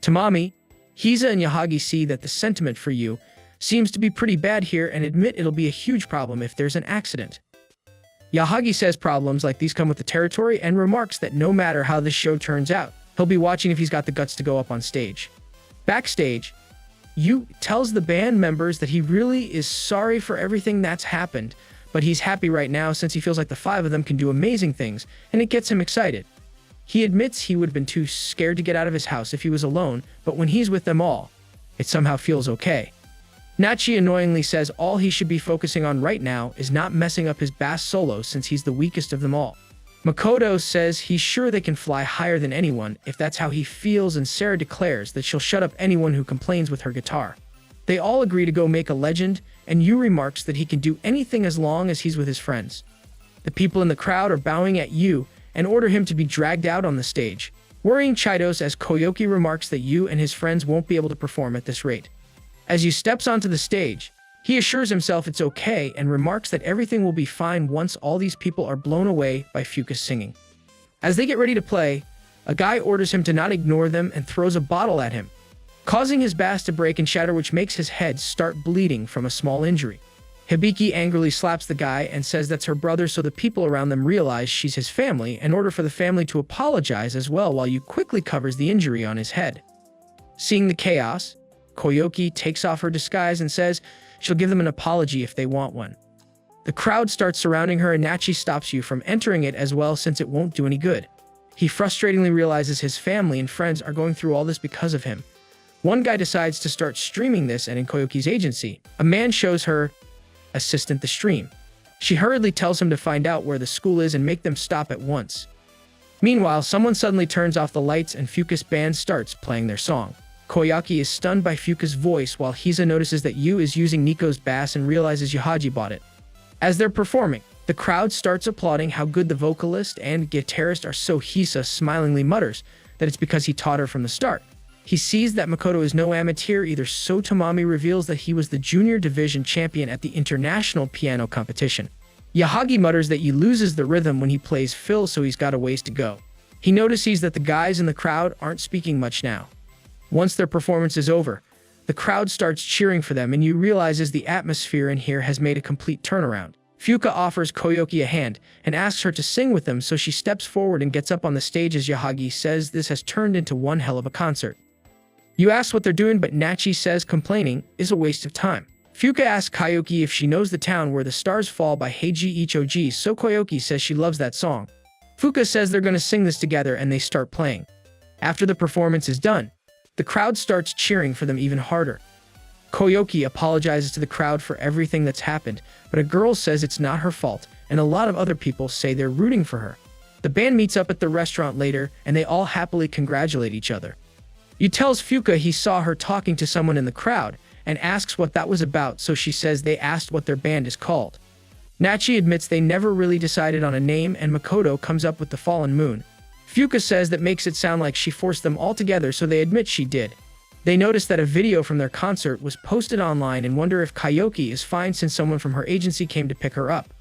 Tamami, Hisa and Yahagi see that the sentiment for Yu seems to be pretty bad here and admit it'll be a huge problem if there's an accident. Yahagi says problems like these come with the territory and remarks that no matter how this show turns out, he'll be watching if he's got the guts to go up on stage. Backstage, Yu tells the band members that he really is sorry for everything that's happened, but he's happy right now since he feels like the 5 of them can do amazing things, and it gets him excited. He admits he would have been too scared to get out of his house if he was alone, but when he's with them all, it somehow feels okay. Nachi annoyingly says all he should be focusing on right now is not messing up his bass solo since he's the weakest of them all. Makoto says he's sure they can fly higher than anyone if that's how he feels, and Sarah declares that she'll shut up anyone who complains with her guitar. They all agree to go make a legend, and Yu remarks that he can do anything as long as he's with his friends. The people in the crowd are bowing at Yu and order him to be dragged out on the stage, worrying Chidos as Koyuki remarks that Yu and his friends won't be able to perform at this rate. As Yu steps onto the stage, he assures himself it's okay and remarks that everything will be fine once all these people are blown away by Fuka's singing. As they get ready to play, a guy orders him to not ignore them and throws a bottle at him, causing his bass to break and shatter, which makes his head start bleeding from a small injury. Hibiki angrily slaps the guy and says that's her brother, so the people around them realize she's his family and order for the family to apologize as well, while Yu quickly covers the injury on his head. Seeing the chaos, Koyuki takes off her disguise and says she'll give them an apology if they want one. The crowd starts surrounding her and Nachi stops Yu from entering it as well since it won't do any good. He frustratingly realizes his family and friends are going through all this because of him. One guy decides to start streaming this, and in Koyuki's agency, a man shows her assistant the stream. She hurriedly tells him to find out where the school is and make them stop at once. Meanwhile, someone suddenly turns off the lights and Fuka's band starts playing their song. Koyuki is stunned by Fuka's voice, while Hisa notices that Yu is using Nico's bass and realizes Yohaji bought it. As they're performing, the crowd starts applauding how good the vocalist and guitarist are, so Hisa smilingly mutters that it's because he taught her from the start. He sees that Makoto is no amateur either, so Tamami reveals that he was the junior division champion at the international piano competition. Yahagi mutters that he loses the rhythm when he plays fill, so he's got a ways to go. He notices that the guys in the crowd aren't speaking much now. Once their performance is over, the crowd starts cheering for them, and you realizes the atmosphere in here has made a complete turnaround. Fuka offers Koyoki a hand and asks her to sing with them, so she steps forward and gets up on the stage as Yahagi says this has turned into one hell of a concert. You ask what they're doing, but Nachi says complaining is a waste of time. Fuka asks Koyoki if she knows the town where the stars fall by Heiji Ichoji, so Koyoki says she loves that song. Fuka says they're going to sing this together, and they start playing. After the performance is done, the crowd starts cheering for them even harder. Koyoki apologizes to the crowd for everything that's happened, but a girl says it's not her fault, and a lot of other people say they're rooting for her. The band meets up at the restaurant later, and they all happily congratulate each other. Yu tells Fuka he saw her talking to someone in the crowd, and asks what that was about, so she says they asked what their band is called. Nachi admits they never really decided on a name, and Makoto comes up with the Fallen Moon. Fuka says that makes it sound like she forced them all together, so they admit she did. They notice that a video from their concert was posted online and wonder if Koyoki is fine since someone from her agency came to pick her up.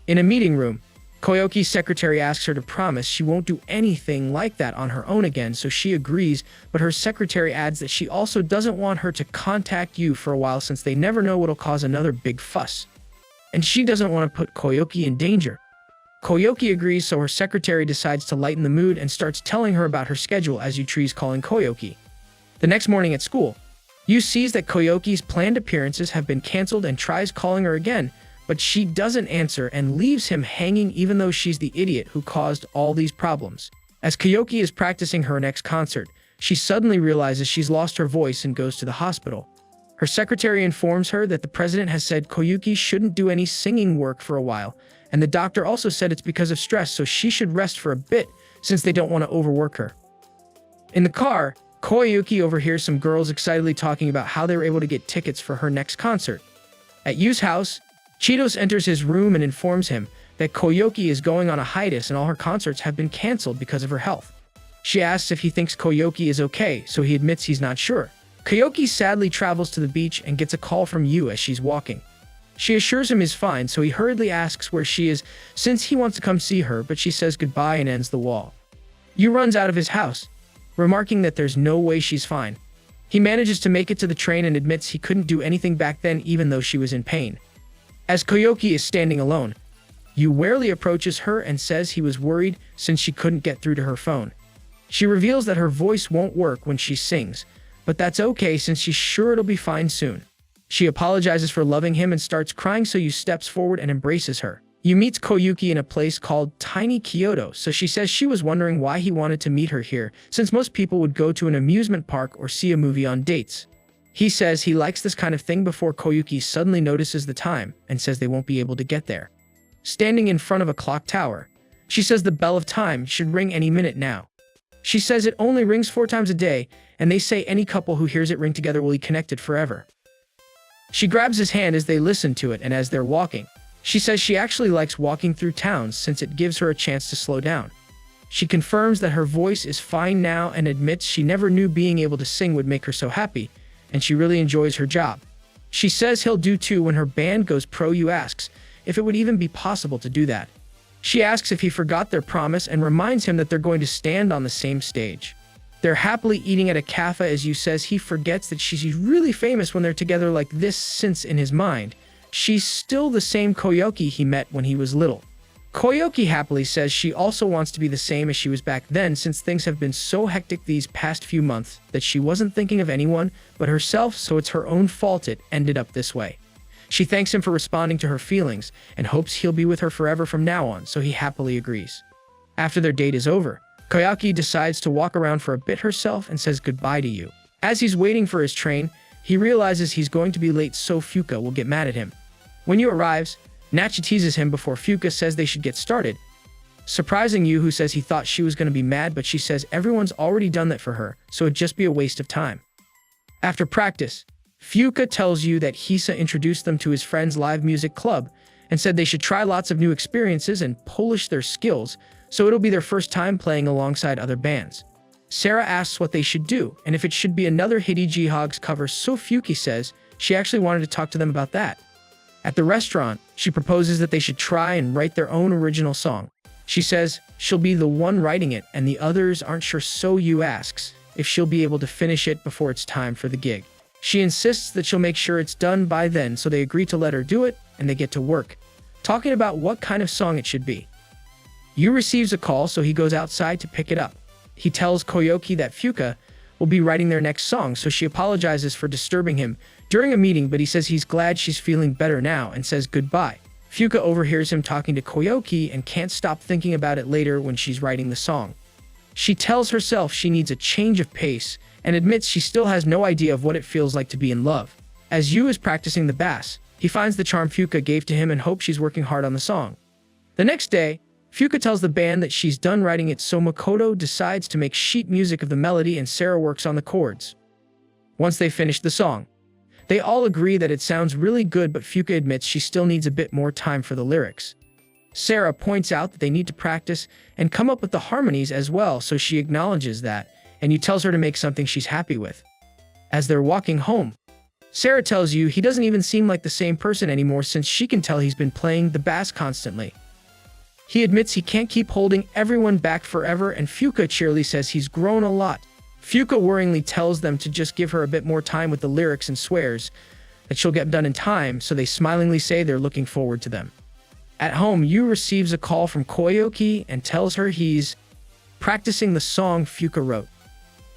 In a meeting room, Koyoki's secretary asks her to promise she won't do anything like that on her own again, so she agrees, but her secretary adds that she also doesn't want her to contact Yu for a while since they never know what'll cause another big fuss. And she doesn't want to put Koyoki in danger. Koyoki agrees, so her secretary decides to lighten the mood and starts telling her about her schedule as Yu tries calling Koyoki. The next morning at school, Yu sees that Koyoki's planned appearances have been cancelled and tries calling her again, but she doesn't answer and leaves him hanging even though she's the idiot who caused all these problems. As Koyoki is practicing her next concert, she suddenly realizes she's lost her voice and goes to the hospital. Her secretary informs her that the president has said Koyoki shouldn't do any singing work for a while, and the doctor also said it's because of stress, so she should rest for a bit since they don't want to overwork her. In the car, Koyoki overhears some girls excitedly talking about how they were able to get tickets for her next concert. At Yu's house, Cheetos enters his room and informs him that Koyoki is going on a hiatus and all her concerts have been cancelled because of her health. She asks if he thinks Koyoki is okay, so he admits he's not sure. Koyoki sadly travels to the beach and gets a call from Yu as she's walking. She assures him he's fine, so he hurriedly asks where she is since he wants to come see her, but she says goodbye and ends the wall. Yu runs out of his house, remarking that there's no way she's fine. He manages to make it to the train and admits he couldn't do anything back then even though she was in pain. As Koyoki is standing alone, Yu warily approaches her and says he was worried since she couldn't get through to her phone. She reveals that her voice won't work when she sings, but that's okay since she's sure it'll be fine soon. She apologizes for loving him and starts crying, so Yu steps forward and embraces her. Yu meets Koyoki in a place called Tiny Kyoto, so she says she was wondering why he wanted to meet her here, since most people would go to an amusement park or see a movie on dates. He says he likes this kind of thing before Koyoki suddenly notices the time and says they won't be able to get there. Standing in front of a clock tower, she says the bell of time should ring any minute now. She says it only rings 4 times a day, and they say any couple who hears it ring together will be connected forever. She grabs his hand as they listen to it, and as they're walking, she says she actually likes walking through towns since it gives her a chance to slow down. She confirms that her voice is fine now and admits she never knew being able to sing would make her so happy, and she really enjoys her job. She says he'll do too when her band goes pro. Yu asks if it would even be possible to do that. She asks if he forgot their promise and reminds him that they're going to stand on the same stage. They're happily eating at a cafe as Yu says he forgets that she's really famous when they're together like this, since in his mind, she's still the same Koyoki he met when he was little. Koyoki happily says she also wants to be the same as she was back then, since things have been so hectic these past few months that she wasn't thinking of anyone but herself, so it's her own fault it ended up this way. She thanks him for responding to her feelings and hopes he'll be with her forever from now on, so he happily agrees. After their date is over, Koyoki decides to walk around for a bit herself and says goodbye to Yu. As he's waiting for his train, he realizes he's going to be late, so Fuka will get mad at him. When Yu arrives, Nachi teases him before Fuka says they should get started, surprising Yu, who says he thought she was going to be mad, but she says everyone's already done that for her, so it'd just be a waste of time. After practice, Fuka tells Yu that Hisa introduced them to his friend's live music club and said they should try lots of new experiences and polish their skills, so it'll be their first time playing alongside other bands. Sarah asks what they should do, and if it should be another Hidiji Hogs cover, so Fuki says she actually wanted to talk to them about that. At the restaurant, she proposes that they should try and write their own original song. She says she'll be the one writing it, and the others aren't sure, so Yu asks if she'll be able to finish it before it's time for the gig. She insists that she'll make sure it's done by then, so they agree to let her do it, and they get to work, talking about what kind of song it should be. Yu receives a call, so he goes outside to pick it up. He tells Koyoki that Fuka will be writing their next song, so she apologizes for disturbing him during a meeting, but he says he's glad she's feeling better now and says goodbye. Fuka overhears him talking to Koyoki and can't stop thinking about it later when she's writing the song. She tells herself she needs a change of pace and admits she still has no idea of what it feels like to be in love. As Yu is practicing the bass, he finds the charm Fuka gave to him and hopes she's working hard on the song. The next day, Fuka tells the band that she's done writing it, so Makoto decides to make sheet music of the melody and Sarah works on the chords. Once they finish the song, they all agree that it sounds really good, but Fuka admits she still needs a bit more time for the lyrics. Sarah points out that they need to practice and come up with the harmonies as well, so she acknowledges that, and Yu tells her to make something she's happy with. As they're walking home, Sarah tells Yu he doesn't even seem like the same person anymore, since she can tell he's been playing the bass constantly. He admits he can't keep holding everyone back forever, and Fuka cheerily says he's grown a lot. Fuka worryingly tells them to just give her a bit more time with the lyrics and swears that she'll get done in time, so they smilingly say they're looking forward to them. At home, Yu receives a call from Koyoki and tells her he's practicing the song Fuka wrote.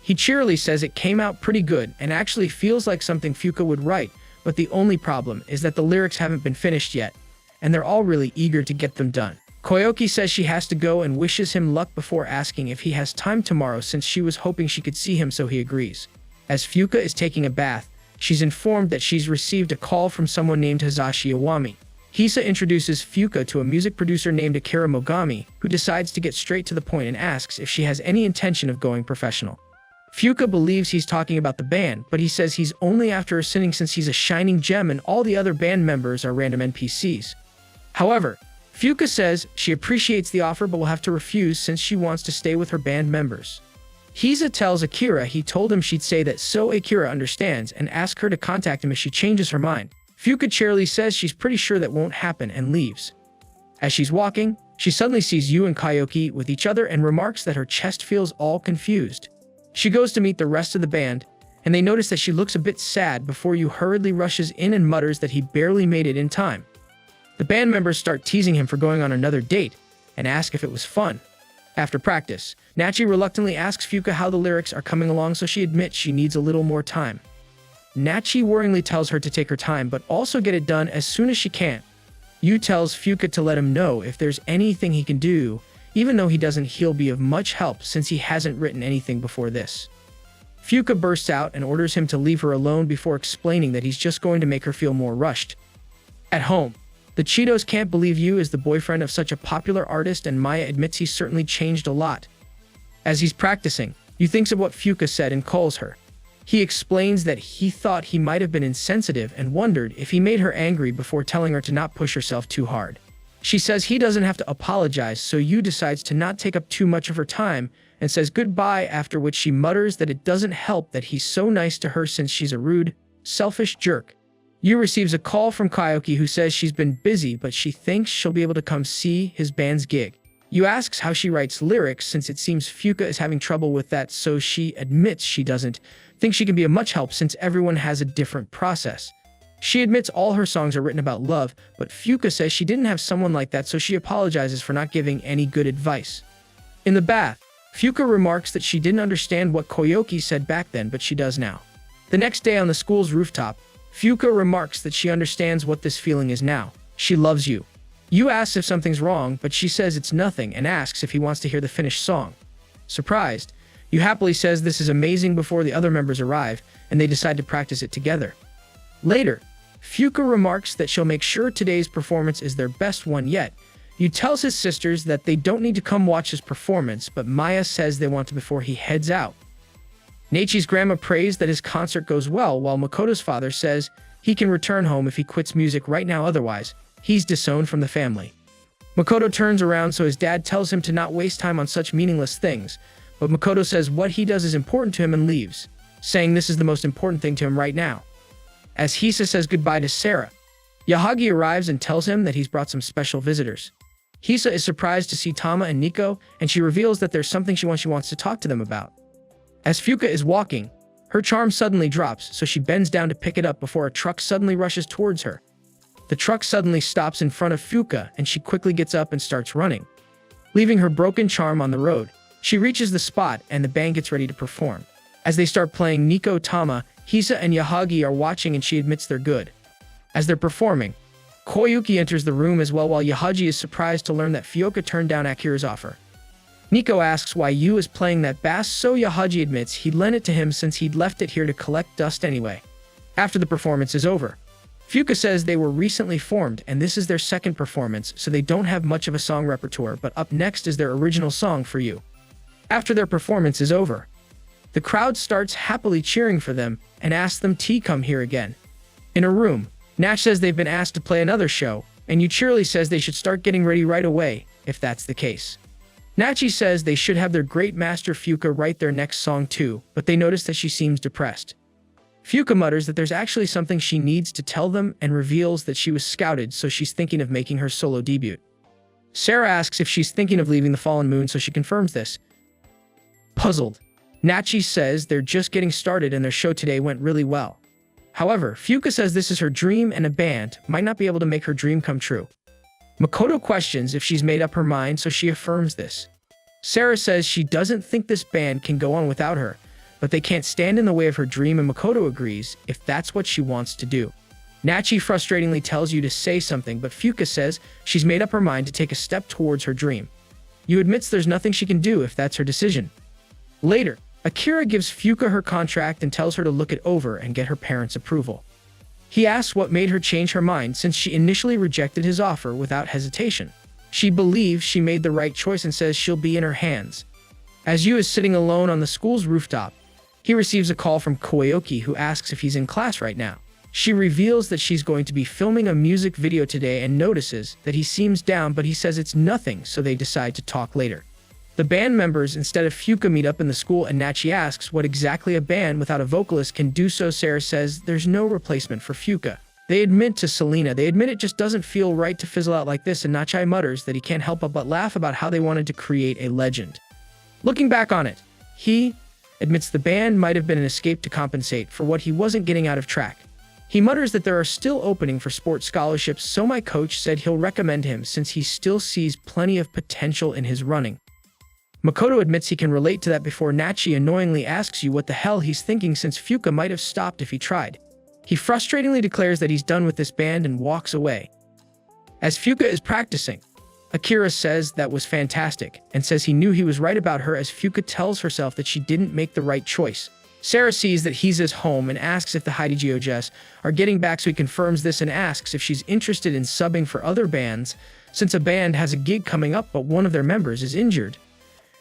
He cheerily says it came out pretty good and actually feels like something Fuka would write, but the only problem is that the lyrics haven't been finished yet, and they're all really eager to get them done. Koyoki says she has to go and wishes him luck before asking if he has time tomorrow, since she was hoping she could see him, so he agrees. As Fuka is taking a bath, she's informed that she's received a call from someone named Hazashi Iwami. Hisa introduces Fuka to a music producer named Akira Mogami, who decides to get straight to the point and asks if she has any intention of going professional. Fuka believes he's talking about the band, but he says he's only after her sinning since he's a shining gem and all the other band members are random NPCs. However, Fuka says she appreciates the offer but will have to refuse since she wants to stay with her band members. Hisa tells Akira he told him she'd say that, so Akira understands and asks her to contact him if she changes her mind. Fuka cheerily says she's pretty sure that won't happen and leaves. As she's walking, she suddenly sees Yu and Koyoki with each other and remarks that her chest feels all confused. She goes to meet the rest of the band, and they notice that she looks a bit sad before Yu hurriedly rushes in and mutters that he barely made it in time. The band members start teasing him for going on another date and ask if it was fun. After practice, Nachi reluctantly asks Fuka how the lyrics are coming along, so she admits she needs a little more time. Nachi worryingly tells her to take her time but also get it done as soon as she can. Yu tells Fuka to let him know if there's anything he can do, even though he doesn't, he'll be of much help since he hasn't written anything before this. Fuka bursts out and orders him to leave her alone before explaining that he's just going to make her feel more rushed. At home, the Cheetos can't believe Yu is the boyfriend of such a popular artist, and Maya admits he's certainly changed a lot. As he's practicing, Yu thinks of what Fuka said and calls her. He explains that he thought he might have been insensitive and wondered if he made her angry before telling her to not push herself too hard. She says he doesn't have to apologize, so Yu decides to not take up too much of her time and says goodbye, after which she mutters that it doesn't help that he's so nice to her since she's a rude, selfish jerk. Yu receives a call from Koyoki who says she's been busy but she thinks she'll be able to come see his band's gig. Yu asks how she writes lyrics since it seems Fuka is having trouble with that, so she admits she doesn't think she can be of much help since everyone has a different process. She admits all her songs are written about love, but Fuka says she didn't have someone like that, so she apologizes for not giving any good advice. In the bath, Fuka remarks that she didn't understand what Koyoki said back then, but she does now. The next day on the school's rooftop, Fuka remarks that she understands what this feeling is now. She loves Yu. Yu asks if something's wrong, but she says it's nothing and asks if he wants to hear the finished song. Surprised, Yu happily says this is amazing before the other members arrive, and they decide to practice it together. Later, Fuka remarks that she'll make sure today's performance is their best one yet. Yu tells his sisters that they don't need to come watch his performance, but Maya says they want to before he heads out. Neichi's grandma prays that his concert goes well, while Makoto's father says he can return home if he quits music right now, otherwise he's disowned from the family. Makoto turns around, so his dad tells him to not waste time on such meaningless things, but Makoto says what he does is important to him and leaves, saying this is the most important thing to him right now. As Hisa says goodbye to Sarah, Yahagi arrives and tells him that he's brought some special visitors. Hisa is surprised to see Tama and Nico, and she reveals that there's something she wants to talk to them about. As Fuka is walking, her charm suddenly drops, so she bends down to pick it up before a truck suddenly rushes towards her. The truck suddenly stops in front of Fuka, and she quickly gets up and starts running. Leaving her broken charm on the road, she reaches the spot and the band gets ready to perform. As they start playing, Nico, Tama, Hisa, and Yahagi are watching, and she admits they're good. As they're performing, Koyuki enters the room as well, while Yahagi is surprised to learn that Fuka turned down Akira's offer. Nico asks why Yu is playing that bass, so Yahagi admits he'd lent it to him since he'd left it here to collect dust anyway. After the performance is over, Fuka says they were recently formed and this is their second performance, so they don't have much of a song repertoire, but up next is their original song for you. After their performance is over, the crowd starts happily cheering for them and asks them to come here again. In a room, Natch says they've been asked to play another show, and Yuchirli says they should start getting ready right away, if that's the case. Nachi says they should have their great master Fuka write their next song too, but they notice that she seems depressed. Fuka mutters that there's actually something she needs to tell them and reveals that she was scouted, so she's thinking of making her solo debut. Sarah asks if she's thinking of leaving the Fallen Moon, so she confirms this. Puzzled, Nachi says they're just getting started and their show today went really well. However, Fuka says this is her dream and a band might not be able to make her dream come true. Makoto questions if she's made up her mind, so she affirms this. Sarah says she doesn't think this band can go on without her, but they can't stand in the way of her dream, and Makoto agrees if that's what she wants to do. Nachi frustratingly tells Yu to say something, but Fuka says she's made up her mind to take a step towards her dream. Yu admits there's nothing she can do if that's her decision. Later, Akira gives Fuka her contract and tells her to look it over and get her parents' approval. He asks what made her change her mind since she initially rejected his offer without hesitation. She believes she made the right choice and says she'll be in her hands. As Yu is sitting alone on the school's rooftop, he receives a call from Koyuki, who asks if he's in class right now. She reveals that she's going to be filming a music video today and notices that he seems down, but he says it's nothing, so they decide to talk later. The band members instead of Fuka meet up in the school, and Nachi asks what exactly a band without a vocalist can do, so Sarah says there's no replacement for Fuka. They admit to Selena, it just doesn't feel right to fizzle out like this, and Nachi mutters that he can't help but laugh about how they wanted to create a legend. Looking back on it, he admits the band might have been an escape to compensate for what he wasn't getting out of track. He mutters that there are still opening for sports scholarships, so my coach said he'll recommend him since he still sees plenty of potential in his running. Makoto admits he can relate to that before Nachi annoyingly asks you what the hell he's thinking, since Fuka might have stopped if he tried. He frustratingly declares that he's done with this band and walks away. As Fuka is practicing, Akira says that was fantastic and says he knew he was right about her, as Fuka tells herself that she didn't make the right choice. Sarah sees that he's at home and asks if the Haidigyojess are getting back, so he confirms this and asks if she's interested in subbing for other bands, since a band has a gig coming up but one of their members is injured,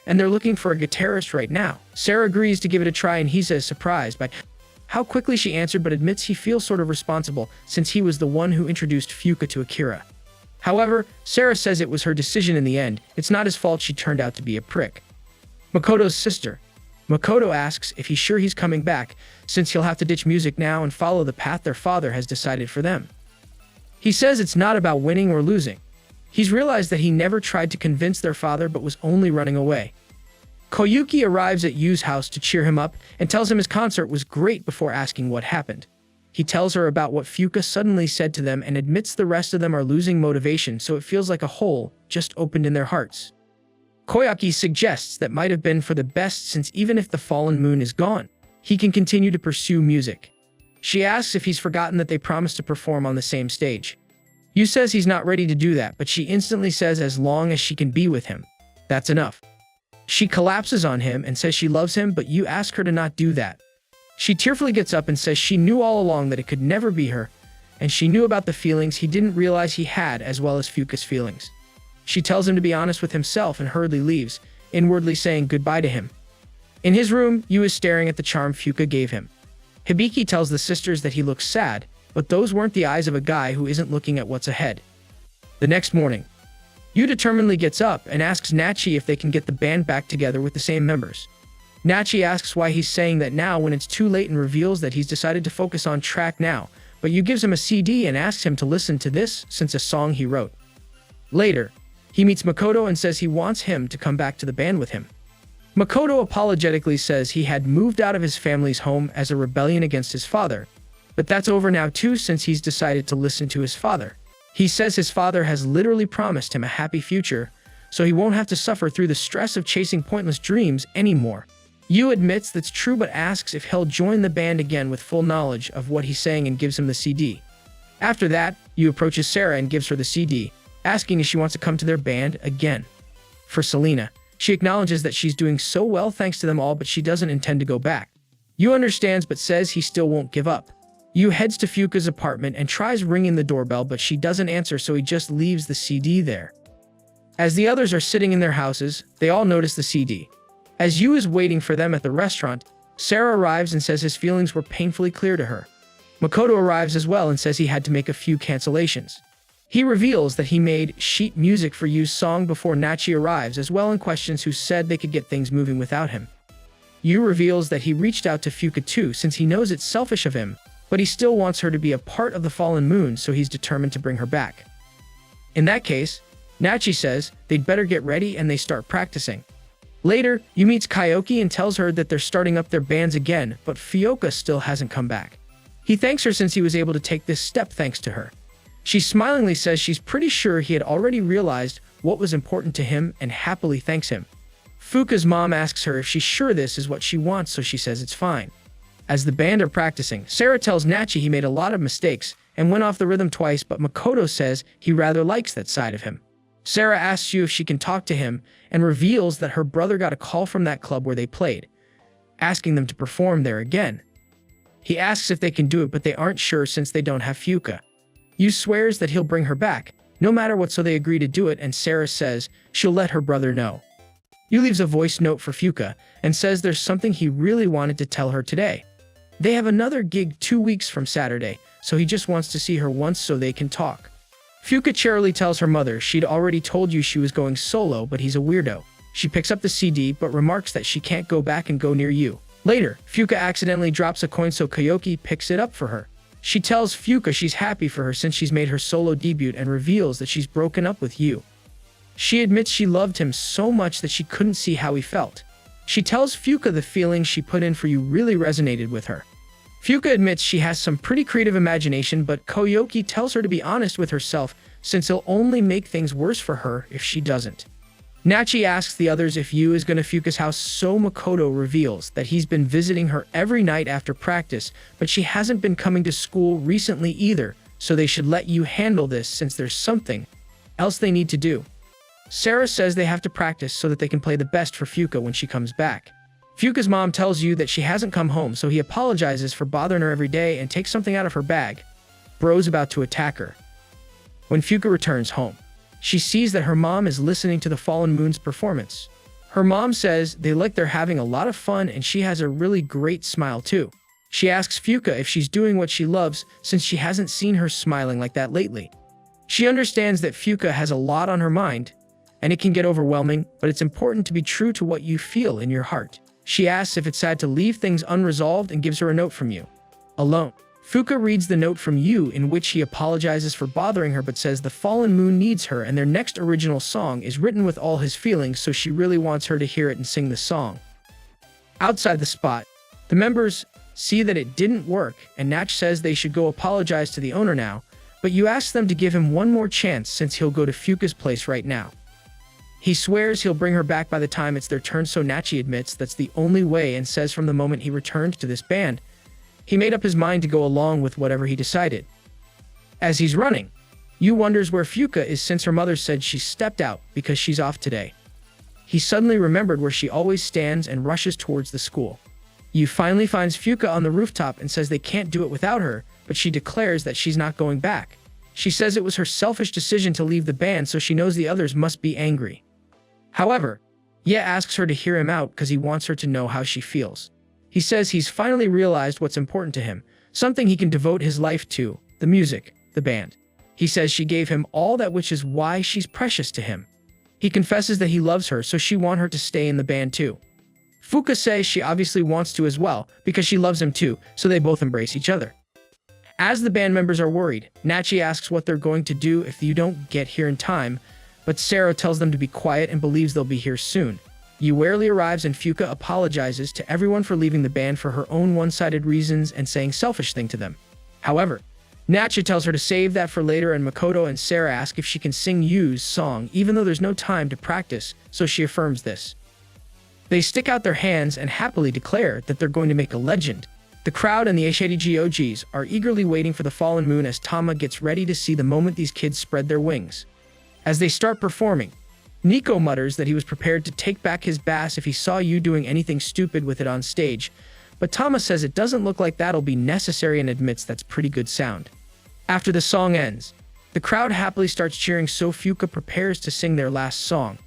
and they're looking for a guitarist right now. Sarah agrees to give it a try, and he says surprised by how quickly she answered, but admits he feels sort of responsible since he was the one who introduced Fuka to Akira. However, Sarah says it was her decision in the end. It's not his fault she turned out to be a prick. Makoto's sister. Makoto asks if he's sure he's coming back, since he'll have to ditch music now and follow the path their father has decided for them. He says it's not about winning or losing. He's realized that he never tried to convince their father but was only running away. Koyuki arrives at Yu's house to cheer him up and tells him his concert was great before asking what happened. He tells her about what Fuka suddenly said to them and admits the rest of them are losing motivation, so it feels like a hole just opened in their hearts. Koyuki suggests that might have been for the best, since even if the Fallen Moon is gone, he can continue to pursue music. She asks if he's forgotten that they promised to perform on the same stage. Yu says he's not ready to do that, but she instantly says as long as she can be with him, that's enough. She collapses on him and says she loves him, but Yu asks her to not do that. She tearfully gets up and says she knew all along that it could never be her, and she knew about the feelings he didn't realize he had, as well as Fuka's feelings. She tells him to be honest with himself and hurriedly leaves, inwardly saying goodbye to him. In his room, Yu is staring at the charm Fuka gave him. Hibiki tells the sisters that he looks sad, but those weren't the eyes of a guy who isn't looking at what's ahead. The next morning, Yu determinedly gets up and asks Nachi if they can get the band back together with the same members. Nachi asks why he's saying that now when it's too late and reveals that he's decided to focus on track now, but Yu gives him a CD and asks him to listen to this since a song he wrote. Later, he meets Makoto and says he wants him to come back to the band with him. Makoto apologetically says he had moved out of his family's home as a rebellion against his father, but that's over now too since he's decided to listen to his father. He says his father has literally promised him a happy future, so he won't have to suffer through the stress of chasing pointless dreams anymore. Yu admits that's true but asks if he'll join the band again with full knowledge of what he's saying and gives him the CD. After that, Yu approaches Sarah and gives her the CD, asking if she wants to come to their band again. For Selena, she acknowledges that she's doing so well thanks to them all, but she doesn't intend to go back. Yu understands but says he still won't give up. Yu heads to Fuka's apartment and tries ringing the doorbell, but she doesn't answer, so he just leaves the CD there. As the others are sitting in their houses, they all notice the CD. As Yu is waiting for them at the restaurant, Sarah arrives and says his feelings were painfully clear to her. Makoto arrives as well and says he had to make a few cancellations. He reveals that he made sheet music for Yu's song before Nachi arrives as well and questions who said they could get things moving without him. Yu reveals that he reached out to Fuka too since he knows it's selfish of him, but he still wants her to be a part of the Fallen Moon, so he's determined to bring her back. In that case, Nachi says they'd better get ready and they start practicing. Later, Yu meets Kyoki and tells her that they're starting up their bands again, but Fuka still hasn't come back. He thanks her since he was able to take this step thanks to her. She smilingly says she's pretty sure he had already realized what was important to him and happily thanks him. Fuka's mom asks her if she's sure this is what she wants, so she says it's fine. As the band are practicing, Sarah tells Nachi he made a lot of mistakes and went off the rhythm twice, but Makoto says he rather likes that side of him. Sarah asks Yu if she can talk to him and reveals that her brother got a call from that club where they played, asking them to perform there again. He asks if they can do it, but they aren't sure since they don't have Fuka. Yu swears that he'll bring her back, no matter what, so they agree to do it, and Sarah says she'll let her brother know. Yu leaves a voice note for Fuka and says there's something he really wanted to tell her today. They have another gig 2 weeks from Saturday, so he just wants to see her once so they can talk. Fuka cheerily tells her mother she'd already told Yu she was going solo, but he's a weirdo. She picks up the CD but remarks that she can't go back and go near Yu. Later, Fuka accidentally drops a coin, so Kyoki picks it up for her. She tells Fuka she's happy for her since she's made her solo debut and reveals that she's broken up with Yu. She admits she loved him so much that she couldn't see how he felt. She tells Fuka the feelings she put in for Yu really resonated with her. Fuka admits she has some pretty creative imagination, but Kyoki tells her to be honest with herself since it'll only make things worse for her if she doesn't. Nachi asks the others if Yu is going to Fuka's house, so Makoto reveals that he's been visiting her every night after practice, but she hasn't been coming to school recently either, so they should let Yu handle this since there's something else they need to do. Sarah says they have to practice so that they can play the best for Fuka when she comes back. Fuka's mom tells Yu that she hasn't come home, so he apologizes for bothering her every day and takes something out of her bag. Bro's about to attack her. When Fuka returns home, she sees that her mom is listening to the Fallen Moon's performance. Her mom says they like they're having a lot of fun and she has a really great smile too. She asks Fuka if she's doing what she loves since she hasn't seen her smiling like that lately. She understands that Fuka has a lot on her mind and it can get overwhelming, but it's important to be true to what you feel in your heart. She asks if it's sad to leave things unresolved and gives her a note from Yu. Alone, Fuka reads the note from Yu in which he apologizes for bothering her but says the Fallen Moon needs her and their next original song is written with all his feelings, so she really wants her to hear it and sing the song. Outside the spot, the members see that it didn't work and Nach says they should go apologize to the owner now, but Yu asks them to give him one more chance since he'll go to Fuka's place right now. He swears he'll bring her back by the time it's their turn, so Nachi admits that's the only way and says from the moment he returned to this band, he made up his mind to go along with whatever he decided. As he's running, Yu wonders where Fuka is since her mother said she stepped out because she's off today. He suddenly remembered where she always stands and rushes towards the school. Yu finally finds Fuka on the rooftop and says they can't do it without her, but she declares that she's not going back. She says it was her selfish decision to leave the band, so she knows the others must be angry. However, Ye asks her to hear him out because he wants her to know how she feels. He says he's finally realized what's important to him, something he can devote his life to, the music, the band. He says she gave him all that, which is why she's precious to him. He confesses that he loves her, so she wants her to stay in the band too. Fuka says she obviously wants to as well, because she loves him too, so they both embrace each other. As the band members are worried, Nachi asks what they're going to do if you don't get here in time, but Sero tells them to be quiet and believes they'll be here soon. Yu rarely arrives and Fuka apologizes to everyone for leaving the band for her own one-sided reasons and saying selfish thing to them. However, Nachi tells her to save that for later, and Makoto and Sarah ask if she can sing Yu's song even though there's no time to practice, so she affirms this. They stick out their hands and happily declare that they're going to make a legend. The crowd and the Ashadiji OGs are eagerly waiting for the fallen moon as Tama gets ready to see the moment these kids spread their wings. As they start performing, Nico mutters that he was prepared to take back his bass if he saw Yu doing anything stupid with it on stage, but Tama says it doesn't look like that'll be necessary and admits that's pretty good sound. After the song ends, the crowd happily starts cheering, so Fuka prepares to sing their last song.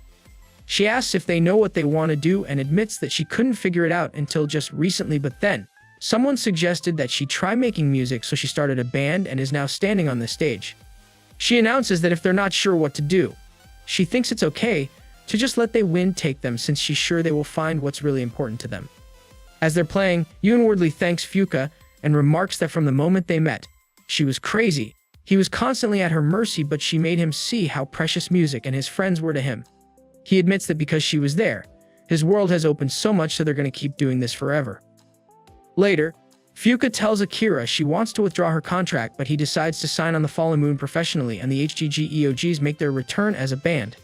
She asks if they know what they want to do and admits that she couldn't figure it out until just recently, but then someone suggested that she try making music, so she started a band and is now standing on the stage. She announces that if they're not sure what to do, she thinks it's okay to just let the wind take them, since she's sure they will find what's really important to them. As they're playing, Yu inwardly thanks Fuka and remarks that from the moment they met, she was crazy. He was constantly at her mercy, but she made him see how precious music and his friends were to him. He admits that because she was there, his world has opened so much, so they're going to keep doing this forever. Later, Fuka tells Akira she wants to withdraw her contract, but he decides to sign on the Fallen Moon professionally, and the HGG EOGs make their return as a band.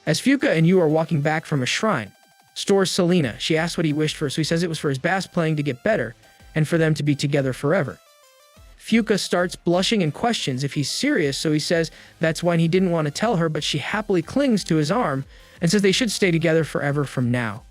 As Fuka and Yu are walking back from a shrine, stores Selena. She asks what he wished for, so he says it was for his bass playing to get better, and for them to be together forever. Fuka starts blushing and questions if he's serious, so he says that's why he didn't want to tell her, but she happily clings to his arm and says they should stay together forever from now.